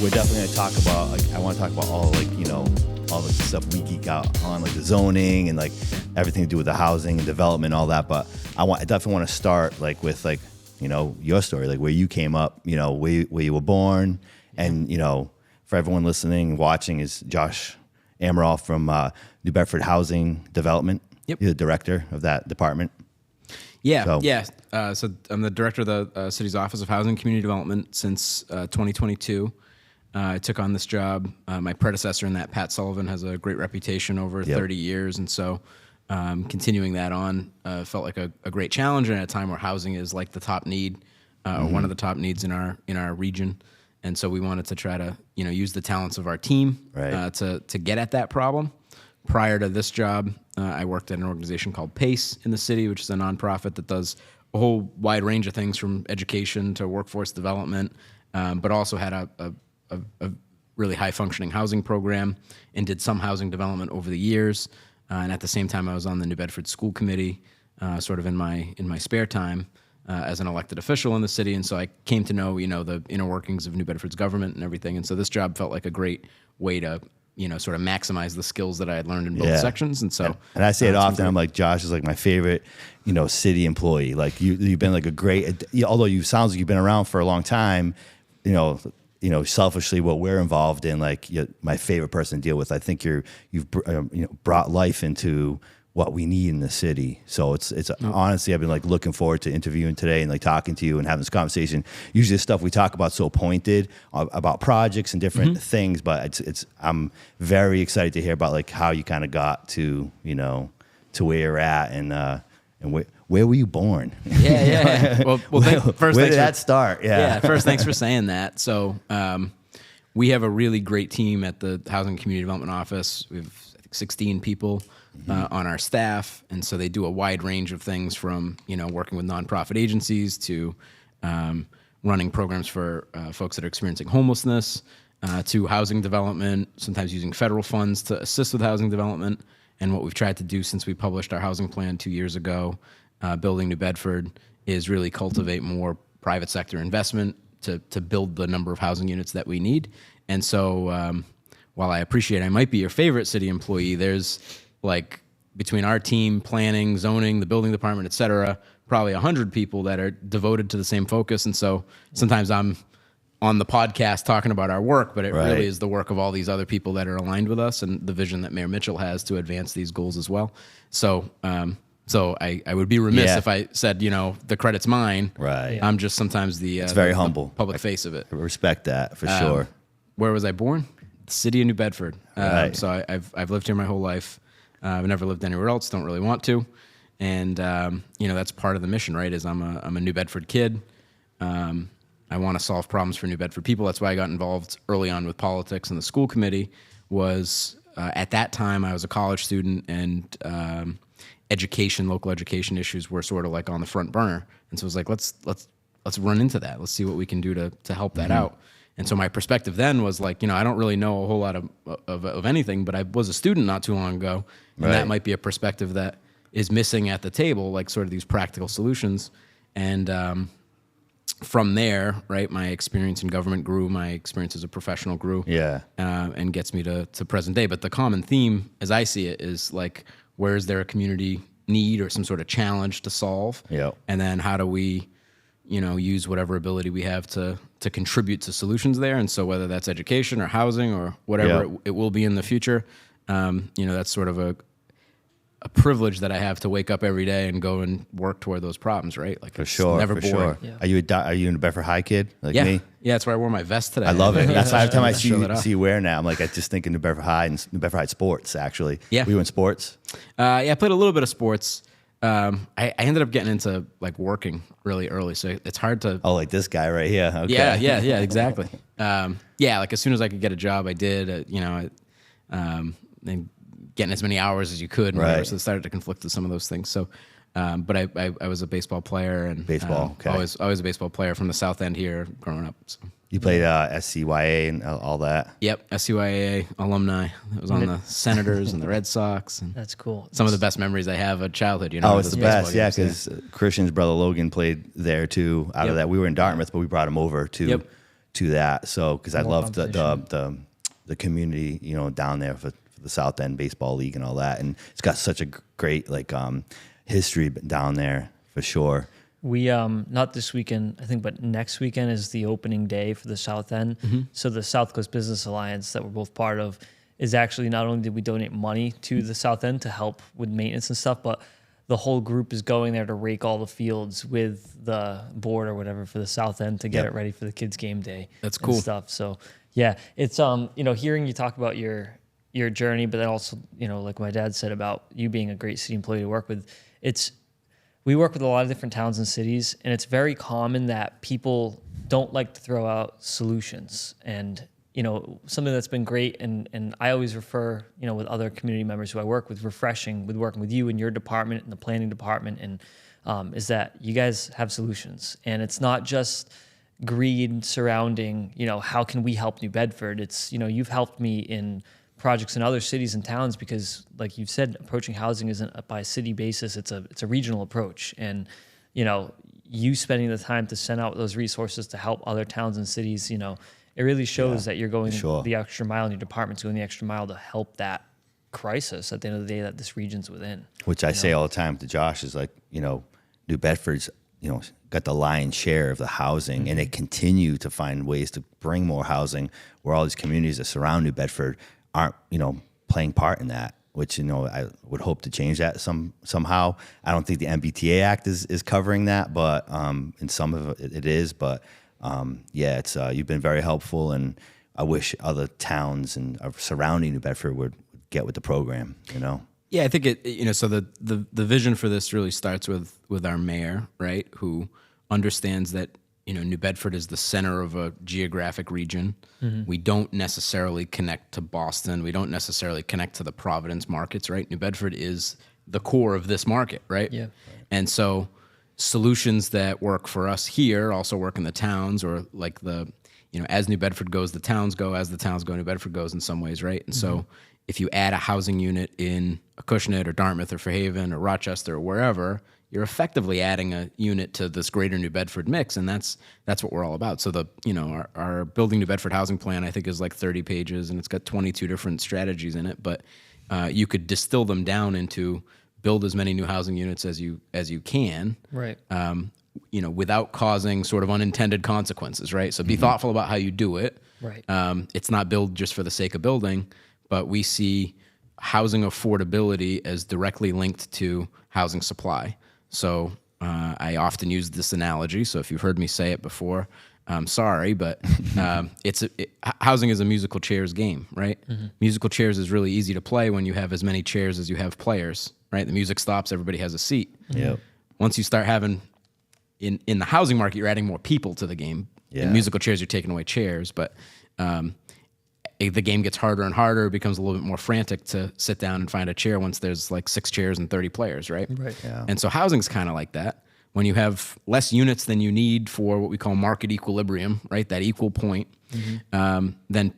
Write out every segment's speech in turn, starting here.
we're definitely going to talk about, like, I want to talk about all, like, you know, all the stuff we geek out on, like the zoning and like everything to do with the housing and development, all that. But I definitely want to start like with, like, you know, your story, like where you came up, you know, where you were born. And, you know, for everyone listening, watching, is Josh Amaral from New Bedford Housing Development. Yep. You're the director of that department. So I'm the director of the city's Office of Housing and Community Development since 2022. I took on this job. My predecessor in that, Pat Sullivan, has a great reputation over 30 years. And so continuing that on felt like a great challenge, and at a time where housing is like the top need, one of the top needs in our region. And so we wanted to try to, you know, use the talents of our team to get at that problem. Prior to this job, I worked at an organization called PACE in the city, which is a nonprofit that does a whole wide range of things from education to workforce development, but also had a really high-functioning housing program and did some housing development over the years. And at the same time, I was on the New Bedford School Committee, sort of in my spare time as an elected official in the city. And so I came to know, you know, the inner workings of New Bedford's government and everything. And so this job felt like a great way to, you know, sort of maximize the skills that I had learned in both sections. And so, and I say it often, I'm like, Josh is like my favorite, you know, city employee. Like you've been like a great, although you sounds like you've been around for a long time, you know, selfishly what we're involved in, like, you're my favorite person to deal with. I think you've brought life into what we need in the city. So it's honestly, I've been like looking forward to interviewing today and like talking to you and having this conversation. Usually the stuff we talk about so pointed about projects and different things, but I'm very excited to hear about like how you kind of got to, you know, to where you're at and where were you born? Yeah. Well, first, where did that start? First, thanks for saying that. So we have a really great team at the Housing and Community Development Office. We have, I think, 16 people on our staff, and so they do a wide range of things from, you know, working with nonprofit agencies to running programs for folks that are experiencing homelessness, to housing development, sometimes using federal funds to assist with housing development. And what we've tried to do since we published our housing plan 2 years ago, Building New Bedford, is really cultivate more private sector investment to build the number of housing units that we need. And so while I appreciate I might be your favorite city employee, there's like between our team, planning, zoning, the building department, et cetera, probably 100 people that are devoted to the same focus. And so sometimes I'm on the podcast talking about our work, but it really is the work of all these other people that are aligned with us and the vision that Mayor Mitchell has to advance these goals as well. So I would be remiss if I said, you know, the credit's mine. Right. I'm just sometimes it's very the humble public face of it. I respect that for sure. Where was I born? The city of New Bedford. Right. So I've lived here my whole life. I've never lived anywhere else. Don't really want to. And you know, that's part of the mission, right? Is I'm a New Bedford kid. I want to solve problems for New Bedford people. That's why I got involved early on with politics and the school committee. Was at that time I was a college student, and local education issues were sort of like on the front burner. And so it was like, let's run into that. Let's see what we can do to help that out. And so my perspective then was like, you know, I don't really know a whole lot of anything, but I was a student not too long ago, and that might be a perspective that is missing at the table, like sort of these practical solutions. And from there, right, my experience in government grew, my experience as a professional grew, and gets me to present day. But the common theme, as I see it, is like, where is there a community need or some sort of challenge to solve? And then how do we, you know, use whatever ability we have to contribute to solutions there? And so whether that's education or housing or whatever it will be in the future, you know, that's sort of a privilege that I have to wake up every day and go and work toward those problems, right? Like, for sure, never boring. Sure. Yeah. Are you a Bedford High kid like me? Yeah, that's why I wore my vest today. I love it. That's every time I see you wear now, I'm like, I just think of New Bedford High and New Bedford High sports, actually. Yeah. Were you in sports? I played a little bit of sports. I ended up getting into like working really early, so it's hard to. Oh, like this guy right here. Okay. Yeah, exactly. Like as soon as I could get a job, I did. You know, and getting as many hours as you could, and whatever, so it started to conflict with some of those things. So, but I was a baseball player, and always a baseball player from the South End here growing up. So. You played SCYA and all that? Yep, SCYA alumni. I was on the Senators and the Red Sox. And that's cool. Some of the best memories I have of childhood. You know, oh, it's the best, yeah, because Christian's brother Logan played there too. Out of that, we were in Dartmouth, but we brought him over to to that. So because I More love competition. the community, down there for the South End Baseball League and all that, and it's got such a great history down there for sure. We not this weekend, I think, but next weekend is the opening day for the South End. So the South Coast Business Alliance that we're both part of is actually, not only did we donate money to the South End to help with maintenance and stuff, but the whole group is going there to rake all the fields with the board or whatever for the South End to get it ready for the kids' game day. That's cool. And stuff. So yeah, it's hearing you talk about your journey, but then also like my dad said about you being a great city employee to work with. We work with a lot of different towns and cities, and it's very common that people don't like to throw out solutions. And, something that's been great, and I always refer, with other community members who I work with, refreshing with working with you in your department and the planning department, and is that you guys have solutions. And it's not just greed surrounding, how can we help New Bedford? It's, you've helped me in projects in other cities and towns because, like you've said, approaching housing isn't by a city basis. It's a regional approach, and you spending the time to send out those resources to help other towns and cities. It really shows that you're going the extra mile, and your department's going the extra mile to help that crisis at the end of the day that this region's within. Which I say all the time to Josh is like, New Bedford's got the lion's share of the housing, and they continue to find ways to bring more housing where all these communities that surround New Bedford aren't, playing part in that, which, I would hope to change that somehow. I don't think the MBTA Act is covering that, but in some of it is. But it's you've been very helpful, and I wish other towns and surrounding New Bedford would get with the program, Yeah, I think so the vision for this really starts with our mayor, right, who understands that New Bedford is the center of a geographic region. We don't necessarily connect to Boston. We don't necessarily connect to the Providence markets, right? New Bedford is the core of this market, right? Yeah. And so solutions that work for us here also work in the towns, or like as New Bedford goes, the towns go. As the towns go, New Bedford goes in some ways, right? And so if you add a housing unit in Acushnet or Dartmouth or Fairhaven or Rochester or wherever, you're effectively adding a unit to this greater New Bedford mix, and that's what we're all about. So our Building New Bedford housing plan, I think, is like 30 pages, and it's got 22 different strategies in it. But you could distill them down into build as many new housing units as you can, Right. Without causing sort of unintended consequences, right? So be thoughtful about how you do it. Right. It's not build just for the sake of building, but we see housing affordability as directly linked to housing supply. So I often use this analogy. So if you've heard me say it before, I'm sorry, but housing is a musical chairs game, right? Musical chairs is really easy to play when you have as many chairs as you have players, right? The music stops, everybody has a seat. Yep. Once you start having, in the housing market, you're adding more people to the game. Yeah. In musical chairs, you're taking away chairs, but the game gets harder and harder. It becomes a little bit more frantic to sit down and find a chair once there's like 6 chairs and 30 players, right? Right. Yeah. And so housing's kind of like that. When you have less units than you need for what we call market equilibrium, right, that equal point, then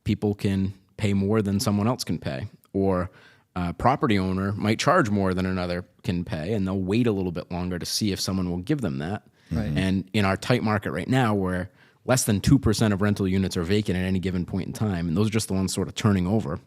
people can pay more than someone else can pay. Or a property owner might charge more than another can pay, and they'll wait a little bit longer to see if someone will give them that. Right. And in our tight market right now, where less than 2% of rental units are vacant at any given point in time, and those are just the ones sort of turning over.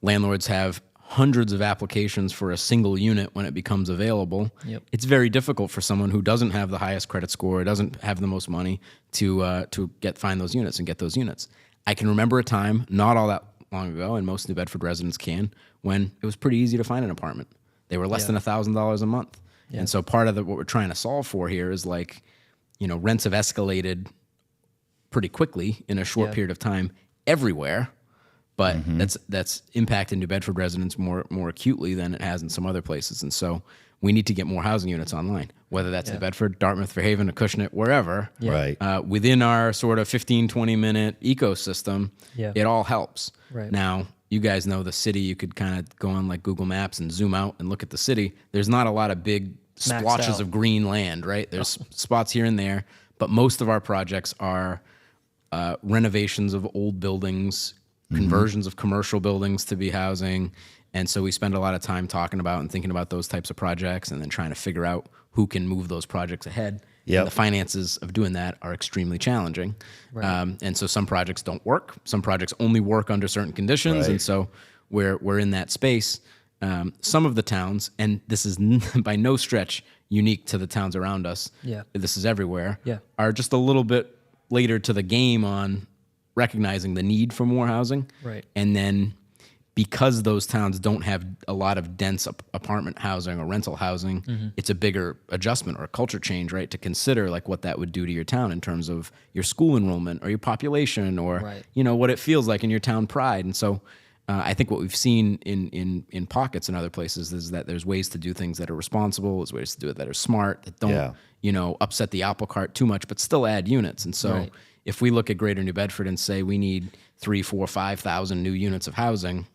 Landlords have hundreds of applications for a single unit when it becomes available. Yep. It's very difficult for someone who doesn't have the highest credit score, doesn't have the most money to find those units and get those units. I can remember a time, not all that long ago, and most New Bedford residents can, when it was pretty easy to find an apartment. They were less than $1,000 a month. Yeah. And so part of what we're trying to solve for here is rents have escalated pretty quickly in a short period of time everywhere, but that's impacted New Bedford residents more acutely than it has in some other places. And so we need to get more housing units online, whether that's New Bedford, Dartmouth, Fairhaven, Acushnet, wherever. Right. Within our sort of 15, 20-minute ecosystem, it all helps. Right. Now, you guys know the city. You could kind of go on like Google Maps and zoom out and look at the city. There's not a lot of big splotches of green land, right? There's spots here and there, but most of our projects are renovations of old buildings, conversions of commercial buildings to be housing. And so we spend a lot of time talking about and thinking about those types of projects and then trying to figure out who can move those projects ahead. Yep. And the finances of doing that are extremely challenging. Right. And so some projects don't work. Some projects only work under certain conditions. Right. And so we're in that space. Some of the towns, and this is by no stretch unique to the towns around us. Yeah. This is everywhere. Yeah. Are just a little bit later to the game on recognizing the need for more housing. Right. And then because those towns don't have a lot of dense apartment housing or rental housing, it's a bigger adjustment or a culture change, right? To consider like what that would do to your town in terms of your school enrollment or your population or, Right. you know, what it feels like in your town pride. And so I think what we've seen in pockets and other places is that there's ways to do things that are responsible, there's ways to do it that are smart, that don't, you know, upset the apple cart too much, but still add units. And so Right. if we look at Greater New Bedford and say we need 3, 4, 5,000 new units of housing,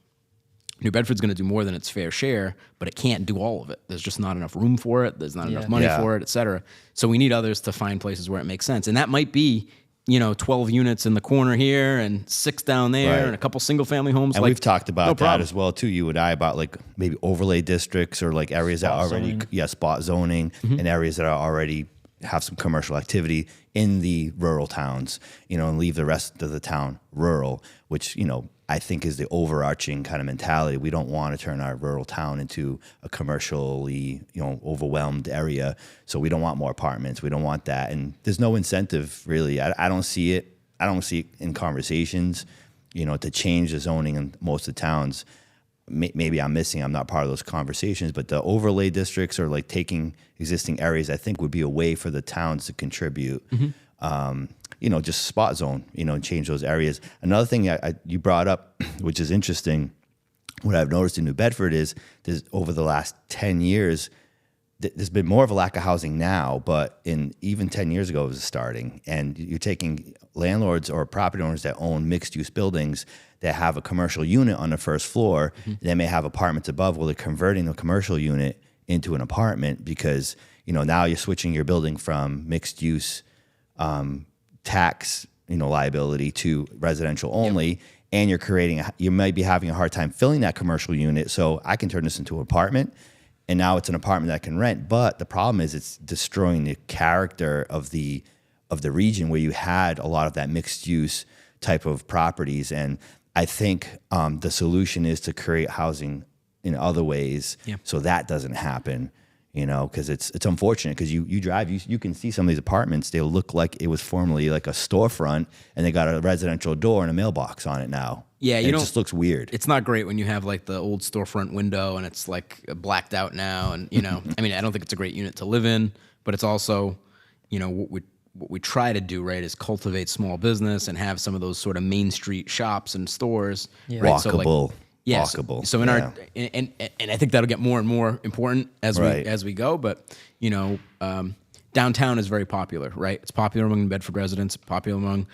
New Bedford's going to do more than its fair share, but it can't do all of it. There's just not enough room for it. There's not enough money for it, et cetera. So we need others to find places where it makes sense. And that might be, you know, 12 units in the corner here and 6 down there Right. and a couple single family homes. And like, we've talked about no that problem. as well too. You and I about like maybe overlay districts or like areas that Spot already zoning. spot zoning and areas that are already have some commercial activity in the rural towns, you know, and leave the rest of the town rural, which, you know, I think is the overarching kind of mentality. We don't want to turn our rural town into a commercially, you know, overwhelmed area. So we don't want more apartments. We don't want that. And there's no incentive really. I don't see it. I don't see it in conversations, you know, to change the zoning in most of the towns. Maybe I'm missing, I'm not part of those conversations, but the overlay districts or like taking existing areas, I think would be a way for the towns to contribute. You know, just spot zone, you know, and change those areas. Another thing you brought up, which is interesting, what I've noticed in New Bedford is there's over the last 10 years, there's been more of a lack of housing now, but in even 10 years ago it was starting. And you're taking landlords or property owners that own mixed use buildings that have a commercial unit on the first floor. They may have apartments above. Well, they're converting the commercial unit into an apartment because, you know, now you're switching your building from mixed use tax, you know, liability to residential only, and you're creating, you might be having a hard time filling that commercial unit. So I can turn this into an apartment, and now it's an apartment that I can rent. But the problem is it's destroying the character of the region where you had a lot of that mixed use type of properties. And I think the solution is to create housing in other ways so that doesn't happen. You know, because it's unfortunate because you drive, you can see some of these apartments, they look like it was formerly like a storefront and they got a residential door and a mailbox on it now. Yeah, it just looks weird. It's not great when you have like the old storefront window and it's like blacked out now. And, you know, I mean, I don't think it's a great unit to live in, but it's also, you know, what we try to do, right, is cultivate small business and have some of those sort of main street shops and stores. Yeah. Right? Walkable. Yeah, walkable. So in our and I think that'll get more and more important as we go. But you know, downtown is very popular, right? It's popular among New Bedford residents, popular among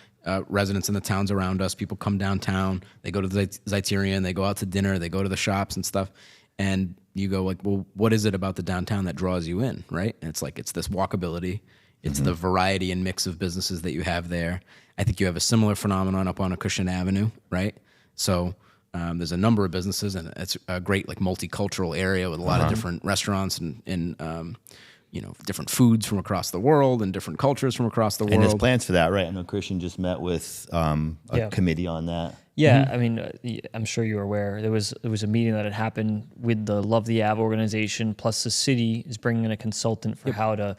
residents in the towns around us. People come downtown, they go to the Zeiterion, they go out to dinner, they go to the shops and stuff. And you go like, well, what is it about the downtown that draws you in, right? And it's like it's this walkability, it's the variety and mix of businesses that you have there. I think you have a similar phenomenon up on Acushnet Avenue, right? So. There's a number of businesses, and it's a great like multicultural area with a lot of different restaurants and you know, different foods from across the world and different cultures from across the world. And there's plans for that, right? I know Christian just met with a committee on that. Yeah, I mean, I'm sure you're aware. There was a meeting that had happened with the Love the Ave organization, plus the city is bringing in a consultant for how to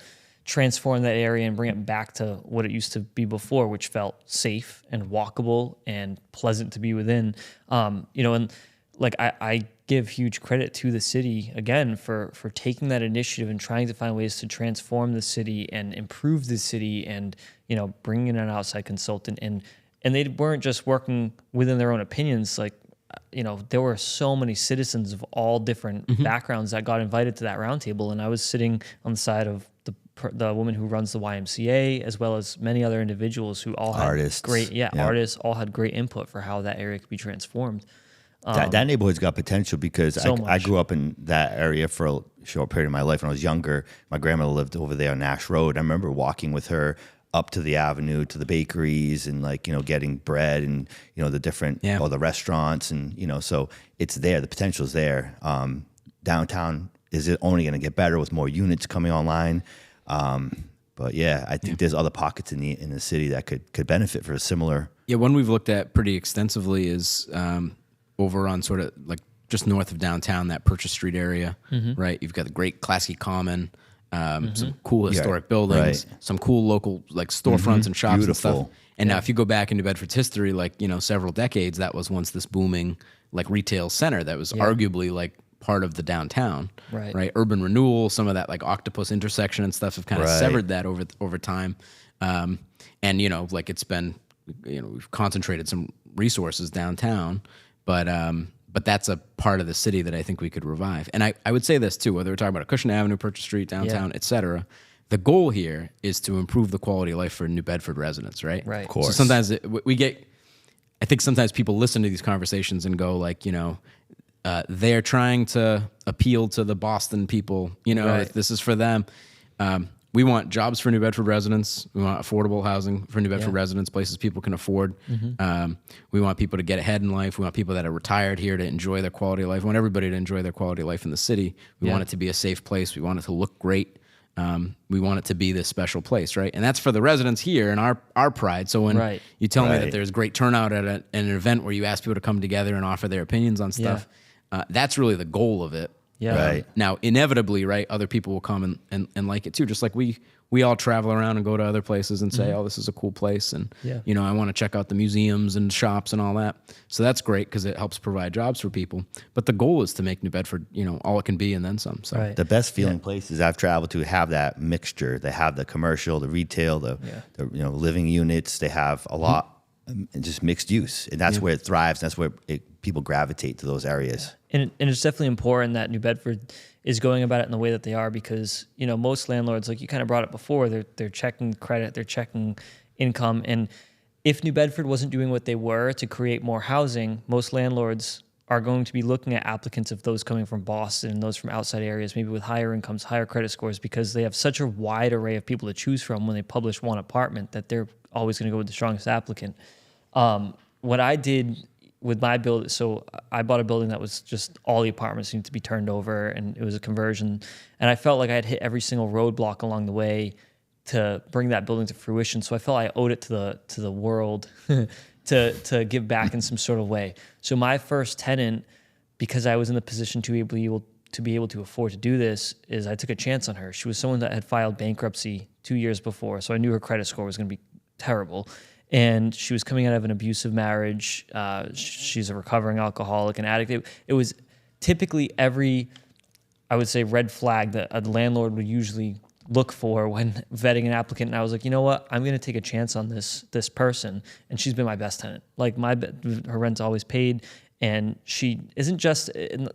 transform that area and bring it back to what it used to be before, which felt safe and walkable and pleasant to be within. You know, and like I give huge credit to the city again for taking that initiative and trying to find ways to transform the city and improve the city, and you know, bringing in an outside consultant, and they weren't just working within their own opinions. Like, you know, there were so many citizens of all different backgrounds that got invited to that roundtable, and I was sitting on the side of the woman who runs the YMCA, as well as many other individuals who all had artists all had great input for how that area could be transformed. That neighborhood's got potential because I grew up in that area for a short period of my life when I was younger. My grandmother lived over there on Nash Road. I remember walking with her up to the avenue, to the bakeries, and like, you know, getting bread and, you know, the different, or the restaurants, and, you know, so it's there. The potential's there. Downtown is only going to get better with more units coming online. But yeah, I think there's other pockets in the city that could benefit for a similar. Yeah, one we've looked at pretty extensively is over on sort of like just north of downtown, that Purchase Street area, right? You've got the great classy common, some cool historic buildings, some cool local like storefronts and shops and stuff. And now if you go back into Bedford's history, like, several decades, that was once this booming like retail center that was arguably like part of the downtown, right? Urban renewal, some of that like Octopus intersection and stuff have kind of severed that over time. And, like it's been, we've concentrated some resources downtown, but that's a part of the city that I think we could revive. And I would say this too, whether we're talking about Cushing Avenue, Purchase Street, downtown, et cetera, the goal here is to improve the quality of life for New Bedford residents, right? Right. Of course. So sometimes I think sometimes people listen to these conversations and go like, they're trying to appeal to the Boston people, like this is for them. We want jobs for New Bedford residents. We want affordable housing for New Bedford residents, places people can afford. We want people to get ahead in life. We want people that are retired here to enjoy their quality of life. We want everybody to enjoy their quality of life in the city. We want it to be a safe place. We want it to look great. We want it to be this special place, right? And that's for the residents here and our pride. So when you tell me that there's great turnout at an event where you ask people to come together and offer their opinions on stuff, that's really the goal of it. Yeah. Right. Now, inevitably, right, other people will come and like it too. Just like we all travel around and go to other places and say, oh, this is a cool place. And, I want to check out the museums and shops and all that. So that's great because it helps provide jobs for people. But the goal is to make New Bedford, all it can be and then some. So the best feeling places I've traveled to have that mixture. They have the commercial, the retail, the living units. They have a lot, and just mixed use. And that's where it thrives. That's where people gravitate to those areas. And it's definitely important that New Bedford is going about it in the way that they are because, most landlords, like you kind of brought it before, they're checking credit, they're checking income. And if New Bedford wasn't doing what they were to create more housing, most landlords are going to be looking at applicants of those coming from Boston and those from outside areas, maybe with higher incomes, higher credit scores, because they have such a wide array of people to choose from when they publish one apartment that they're always going to go with the strongest applicant. What I did with my build, so I bought a building that was just all the apartments needed to be turned over, and it was a conversion. And I felt like I had hit every single roadblock along the way to bring that building to fruition. So I felt I owed it to the world to give back in some sort of way. So my first tenant, because I was in the position to be able to afford to do this, is I took a chance on her. She was someone that had filed bankruptcy 2 years before, so I knew her credit score was going to be terrible. And she was coming out of an abusive marriage. She's a recovering alcoholic and addict. It was typically every, I would say, red flag that a landlord would usually look for when vetting an applicant. And I was like, you know what? I'm going to take a chance on this person. And she's been my best tenant. Like her rent's always paid. And she isn't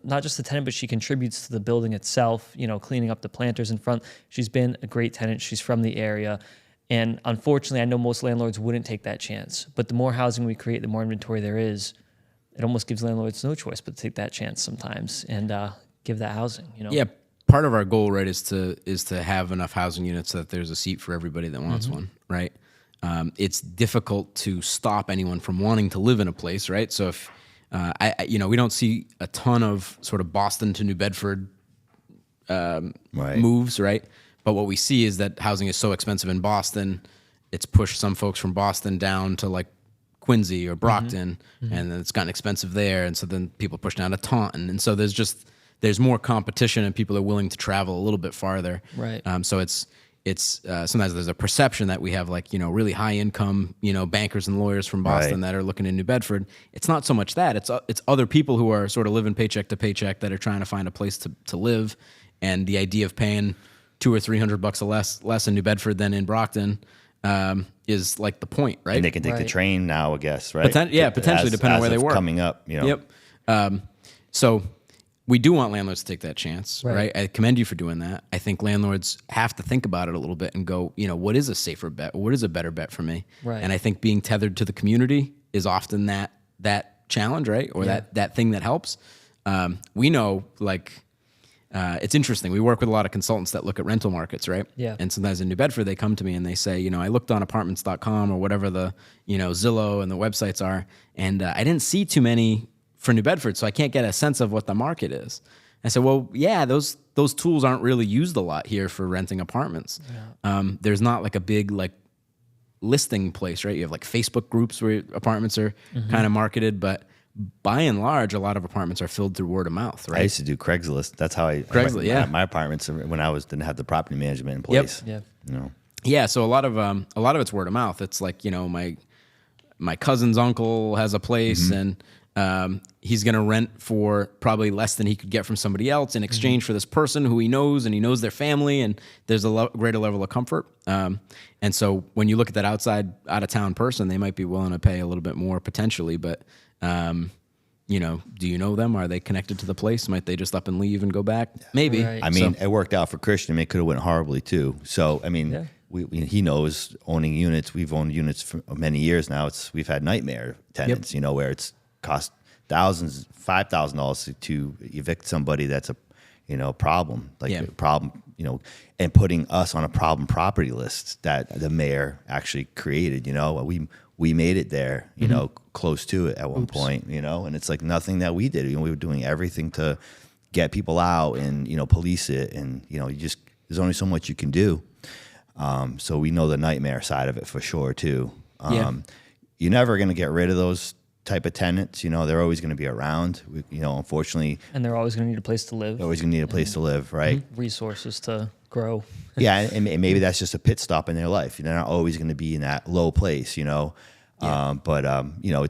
not just a tenant, but she contributes to the building itself, cleaning up the planters in front. She's been a great tenant. She's from the area. And unfortunately, I know most landlords wouldn't take that chance. But the more housing we create, the more inventory there is. It almost gives landlords no choice but to take that chance sometimes and give that housing. Yeah, part of our goal, right, is to have enough housing units so that there's a seat for everybody that wants one, right? It's difficult to stop anyone from wanting to live in a place, right? So if we don't see a ton of sort of Boston to New Bedford moves, right? But what we see is that housing is so expensive in Boston, it's pushed some folks from Boston down to like Quincy or Brockton, and then it's gotten expensive there, and so then people push down to Taunton, and so there's more competition, and people are willing to travel a little bit farther. Right. So it's sometimes there's a perception that we have like really high income bankers and lawyers from Boston that are looking in New Bedford. It's not so much that it's other people who are sort of living paycheck to paycheck that are trying to find a place to live, and the idea of paying $200 or $300 less in New Bedford than in Brockton is like the point, right? And they can take the train now, I guess, right? Potentially, depending on where they work. Coming up, Yep. So we do want landlords to take that chance, right? I commend you for doing that. I think landlords have to think about it a little bit and go, what is a safer bet? What is a better bet for me? Right. And I think being tethered to the community is often that challenge, right? Or that thing that helps. We know, like, it's interesting. We work with a lot of consultants that look at rental markets, right? Yeah. And sometimes in New Bedford, they come to me and they say, I looked on apartments.com or whatever the, Zillow and the websites are, and I didn't see too many for New Bedford, so I can't get a sense of what the market is. I said, well, yeah, those tools aren't really used a lot here for renting apartments. Yeah. There's not like a big like listing place, right? You have like Facebook groups where apartments are kind of marketed, but by and large, a lot of apartments are filled through word of mouth, right? I used to do Craigslist. That's how my apartments when I didn't have the property management in place. Yep. You know. Yeah, so a lot of it's word of mouth. It's like, you know, my cousin's uncle has a place and he's going to rent for probably less than he could get from somebody else in exchange for this person who he knows, and he knows their family, and there's a greater level of comfort. And so when you look at that out of town person, they might be willing to pay a little bit more potentially, but you know, do you know them? Are they connected to the place? Might they just up and leave and go back? Maybe. Right. I mean, it worked out for Christian. It could have went horribly too. So, I mean, he knows owning units. We've owned units for many years now. We've had nightmare tenants, you know, where it's cost thousands, $5,000 to evict somebody that's a, you know, problem, like a problem, you know, and putting us on a problem property list that the mayor actually created. You know, we made it there, you know, close to it at one point, you know, and it's like nothing that we did. You know, we were doing everything to get people out and, you know, police it. And, you know, there's only so much you can do. So we know the nightmare side of it for sure too. You're never going to get rid of those type of tenants. You know, they're always going to be around, you know, unfortunately. And they're always going to need a place to live. They're always going to need a place to live, right? Resources to grow. Yeah, and maybe that's just a pit stop in their life. They're not always going to be in that low place, you know. But you know,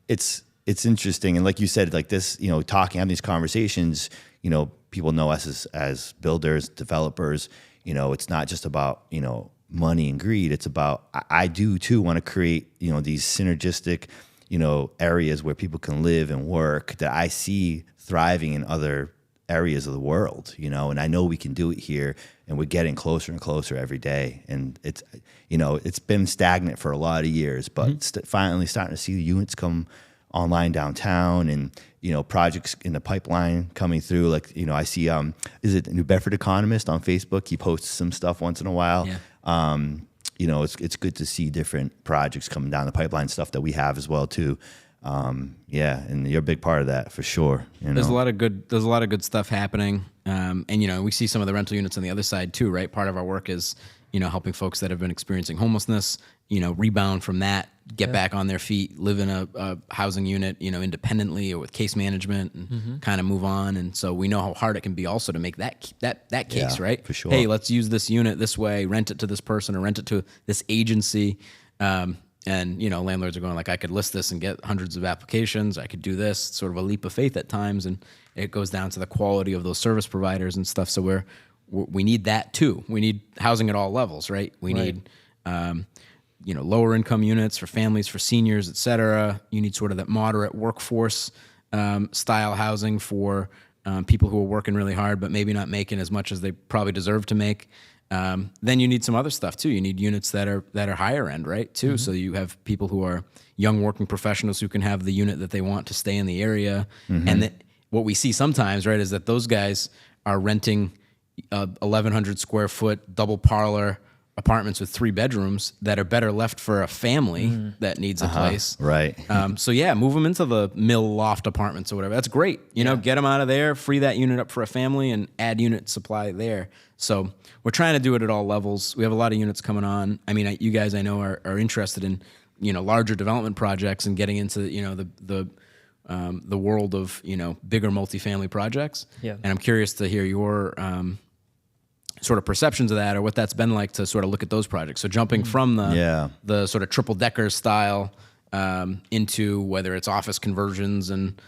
it's interesting, and like you said, like this, you know, having these conversations, you know, people know us as builders, developers. You know, it's not just about, you know, money and greed. It's about I do too want to create, you know, these synergistic, you know, areas where people can live and work that I see thriving in other areas of the world, you know, and I know we can do it here, and we're getting closer and closer every day. And it's, you know, it's been stagnant for a lot of years, but finally starting to see the units come online downtown, and, you know, projects in the pipeline coming through. Like, you know, I see, is it New Bedford Economist on Facebook? He posts some stuff once in a while. Yeah. You know, it's good to see different projects coming down the pipeline, stuff that we have as well too. Yeah, and you're a big part of that for sure. You know? There's a lot of good stuff happening. And, you know, we see some of the rental units on the other side too, right? Part of our work is, you know, helping folks that have been experiencing homelessness, you know, rebound from that, get back on their feet, live in a housing unit, you know, independently or with case management, and kind of move on. And so we know how hard it can be also to make that case, right? For sure. Hey, let's use this unit this way, rent it to this person or rent it to this agency. And, you know, landlords are going like, I could list this and get hundreds of applications. I could do this. It's sort of a leap of faith at times. And it goes down to the quality of those service providers and stuff. So we need that too. We need housing at all levels, right? We need, you know, lower income units for families, for seniors, et cetera. You need sort of that moderate workforce style housing for people who are working really hard, but maybe not making as much as they probably deserve to make. Then you need some other stuff too. You need units that are higher end, right? Too. So you have people who are young working professionals who can have the unit that they want to stay in the area. And what we see sometimes, right, is that those guys are renting 1,100 square foot double parlor apartments with 3 bedrooms that are better left for a family that needs a place. Right. So yeah, move them into the mill loft apartments or whatever. That's great. You know, get them out of there, free that unit up for a family, and add unit supply there. So we're trying to do it at all levels. We have a lot of units coming on. I mean, you guys I know are interested in, you know, larger development projects and getting into, you know, the world of, you know, bigger multifamily projects. Yeah. And I'm curious to hear your sort of perceptions of that, or what that's been like to sort of look at those projects. So jumping from the sort of triple decker style into whether it's office conversions and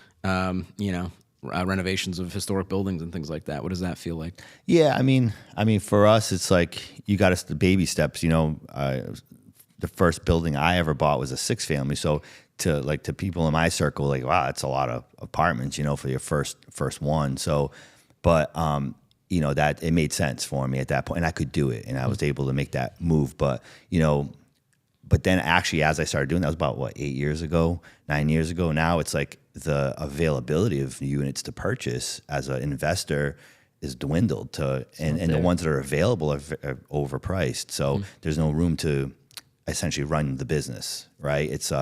you know, renovations of historic buildings and things like that. What does that feel like? Yeah, I mean for us, it's like you got us the baby steps. You know, the first building I ever bought was a 6-family. So to people in my circle, like, wow, that's a lot of apartments, you know, for your first one. So, but you know, that it made sense for me at that point, and I could do it, and I was able to make that move. But, you know, but then actually, as I started doing that, was about 9 years ago. Now it's like the availability of units to purchase as an investor is dwindled to, and the ones that are available are overpriced. So there's no room to essentially run the business, right? It's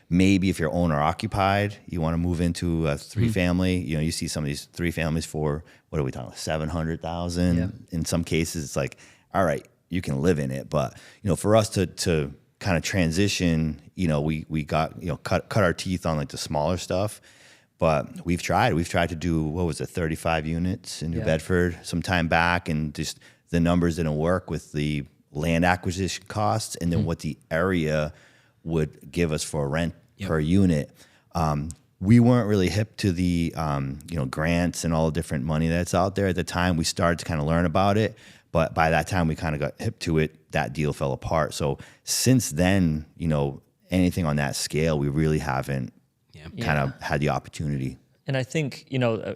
maybe if you're owner occupied, you want to move into a 3-family. You know, you see some of these 3 families for, what are we talking about, 700,000. Yeah. In some cases, it's like, all right, you can live in it. But, you know, for us to kind of transition, you know, we got, you know, cut our teeth on like the smaller stuff. But we've tried to do, what was it, 35 units in New Bedford some time back, and just the numbers didn't work with the land acquisition costs and then what the area would give us for rent per unit. We weren't really hip to the you know, grants and all the different money that's out there at the time. We started to kind of learn about it, but by that time we kind of got hip to it. That deal fell apart. So since then, you know, anything on that scale, we really haven't kind of had the opportunity. And I think, you know,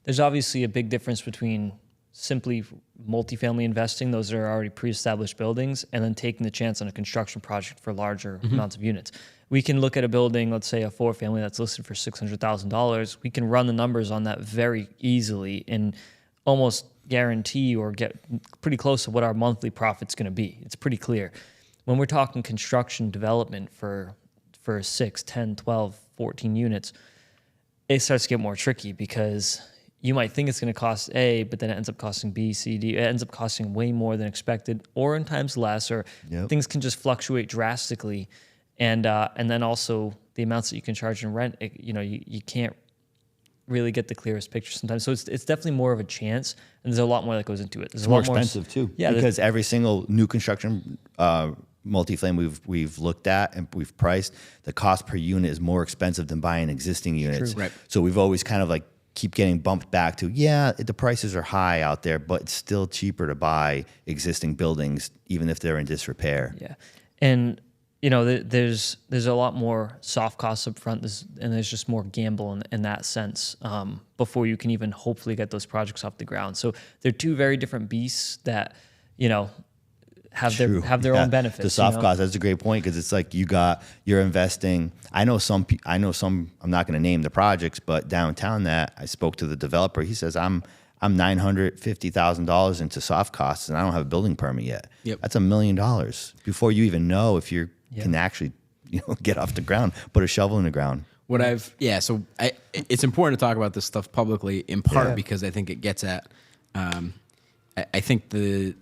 there's obviously a big difference between simply multifamily investing, those are already pre-established buildings, and then taking the chance on a construction project for larger amounts of units. We can look at a building, let's say a 4-family that's listed for $600,000. We can run the numbers on that very easily and almost guarantee or get pretty close to what our monthly profit's going to be. It's pretty clear. When we're talking construction development for 6, 10, 12, 14 units, it starts to get more tricky because you might think it's going to cost A, but then it ends up costing B, C, D. It ends up costing way more than expected, or in times less, or things can just fluctuate drastically. And then also the amounts that you can charge in rent, you know, you can't really get the clearest picture sometimes. So it's definitely more of a chance, and there's a lot more that goes into it. There's It's more expensive too. Yeah, because every single new construction multifamily we've looked at and we've priced, the cost per unit is more expensive than buying existing units. True. Right. So we've always kind of like keep getting bumped back to, the prices are high out there, but it's still cheaper to buy existing buildings, even if they're in disrepair. Yeah. And, you know, there's a lot more soft costs up front, and there's just more gamble in that sense before you can even hopefully get those projects off the ground. So they're two very different beasts that, you know, have their own benefits. The soft cost, that's a great point, because it's like you're investing. I know some, I'm not going to name the projects, but downtown that I spoke to the developer, he says, I'm $950,000 into soft costs and I don't have a building permit yet. That's $1 million before you even know if you can actually, you know, get off the ground, put a shovel in the ground. It's important to talk about this stuff publicly, in part because I think it gets at, I think the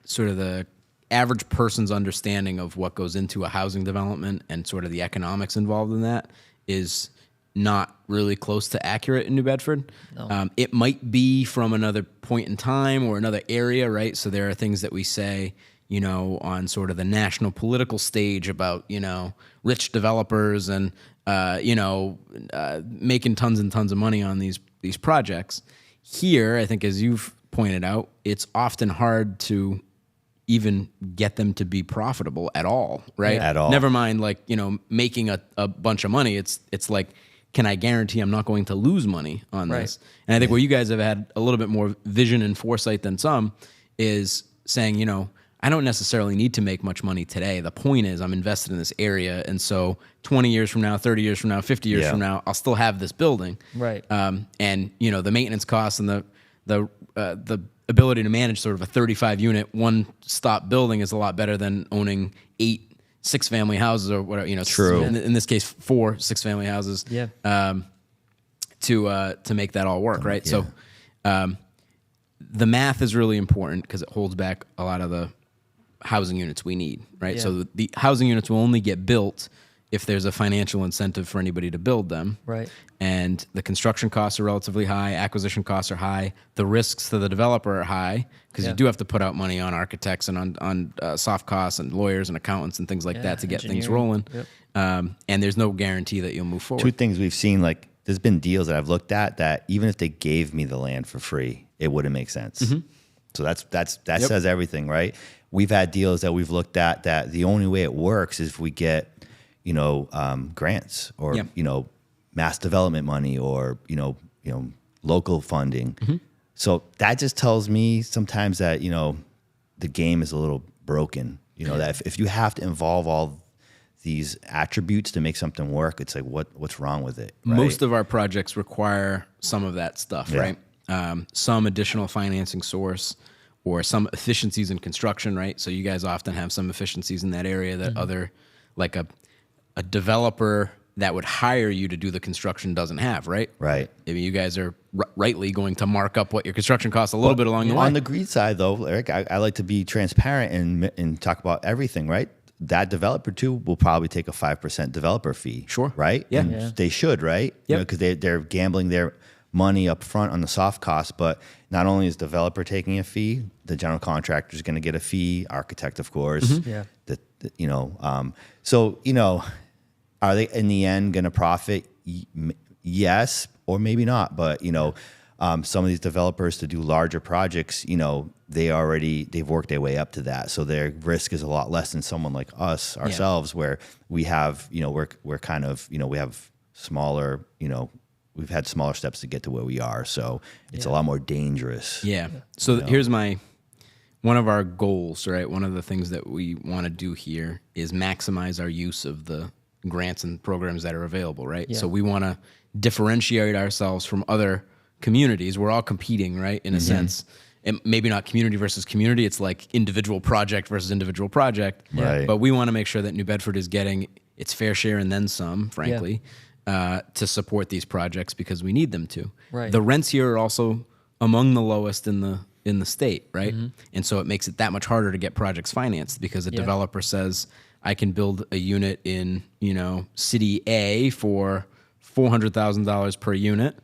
sort of the average person's understanding of what goes into a housing development and sort of the economics involved in that is not really close to accurate in New Bedford. No. It might be from another point in time or another area, right? So there are things that we say, you know, on sort of the national political stage about, you know, rich developers and, you know, making tons and tons of money on these projects. Here, I think, as you've pointed out, it's often hard to even get them to be profitable at all, right? At all. Never mind, like, you know, making a bunch of money. It's like, can I guarantee I'm not going to lose money on this? And I think where you guys have had a little bit more vision and foresight than some is saying, you know, I don't necessarily need to make much money today. The point is I'm invested in this area. And so 20 years from now, 30 years from now, 50 years from now, I'll still have this building. Right. And, you know, the maintenance costs and the ability to manage sort of a 35-unit one-stop building is a lot better than owning 8 6-family houses or whatever, you know. True. In this case, 4 6-family houses. Yeah. To make that all work, right? So, the math is really important because it holds back a lot of the housing units we need, right? Yeah. So the housing units will only get built if there's a financial incentive for anybody to build them. Right. And the construction costs are relatively high, acquisition costs are high, the risks to the developer are high because you do have to put out money on architects and on soft costs and lawyers and accountants and things like that to get things rolling. And there's no guarantee that you'll move forward. Two things we've seen, like there's been deals that I've looked at that even if they gave me the land for free, it wouldn't make sense. So that says everything, right? We've had deals that we've looked at that the only way it works is if we get, you know, grants or, you know, mass development money or, you know, local funding. So that just tells me sometimes that, you know, the game is a little broken, you know, that if you have to involve all these attributes to make something work, it's like, what's wrong with it? Right? Most of our projects require some of that stuff, right? Some additional financing source or some efficiencies in construction, right? So you guys often have some efficiencies in that area that other, like a developer that would hire you to do the construction doesn't have, right? Right. I mean, you guys are rightly going to mark up what your construction costs a little bit along the way. On the greed side, though, Eric, I like to be transparent and talk about everything, right? That developer, too, will probably take a 5% developer fee. Sure. Right? Yeah. And they should, right? Yep. Because they're gambling their money up front on the soft costs, but not only is developer taking a fee, the general contractor is going to get a fee, architect, of course. Mm-hmm. Yeah. So, are they in the end going to profit? Yes, or maybe not. But, some of these developers to do larger projects, they've worked their way up to that. So their risk is a lot less than someone like us ourselves, where we have, we're kind of, we have smaller, we've had smaller steps to get to where we are. So it's a lot more dangerous. Yeah. So here's one of our goals, right? One of the things that we want to do here is maximize our use of the grants and programs that are available, right? Yeah. So we want to differentiate ourselves from other communities. We're all competing, right? In a sense, and maybe not community versus community. It's like individual project versus individual project. Right. But we want to make sure that New Bedford is getting its fair share and then some, frankly, to support these projects because we need them to. Right. The rents here are also among the lowest in the state, right? And so it makes it that much harder to get projects financed because a developer says, I can build a unit in, City A for $400,000 per unit,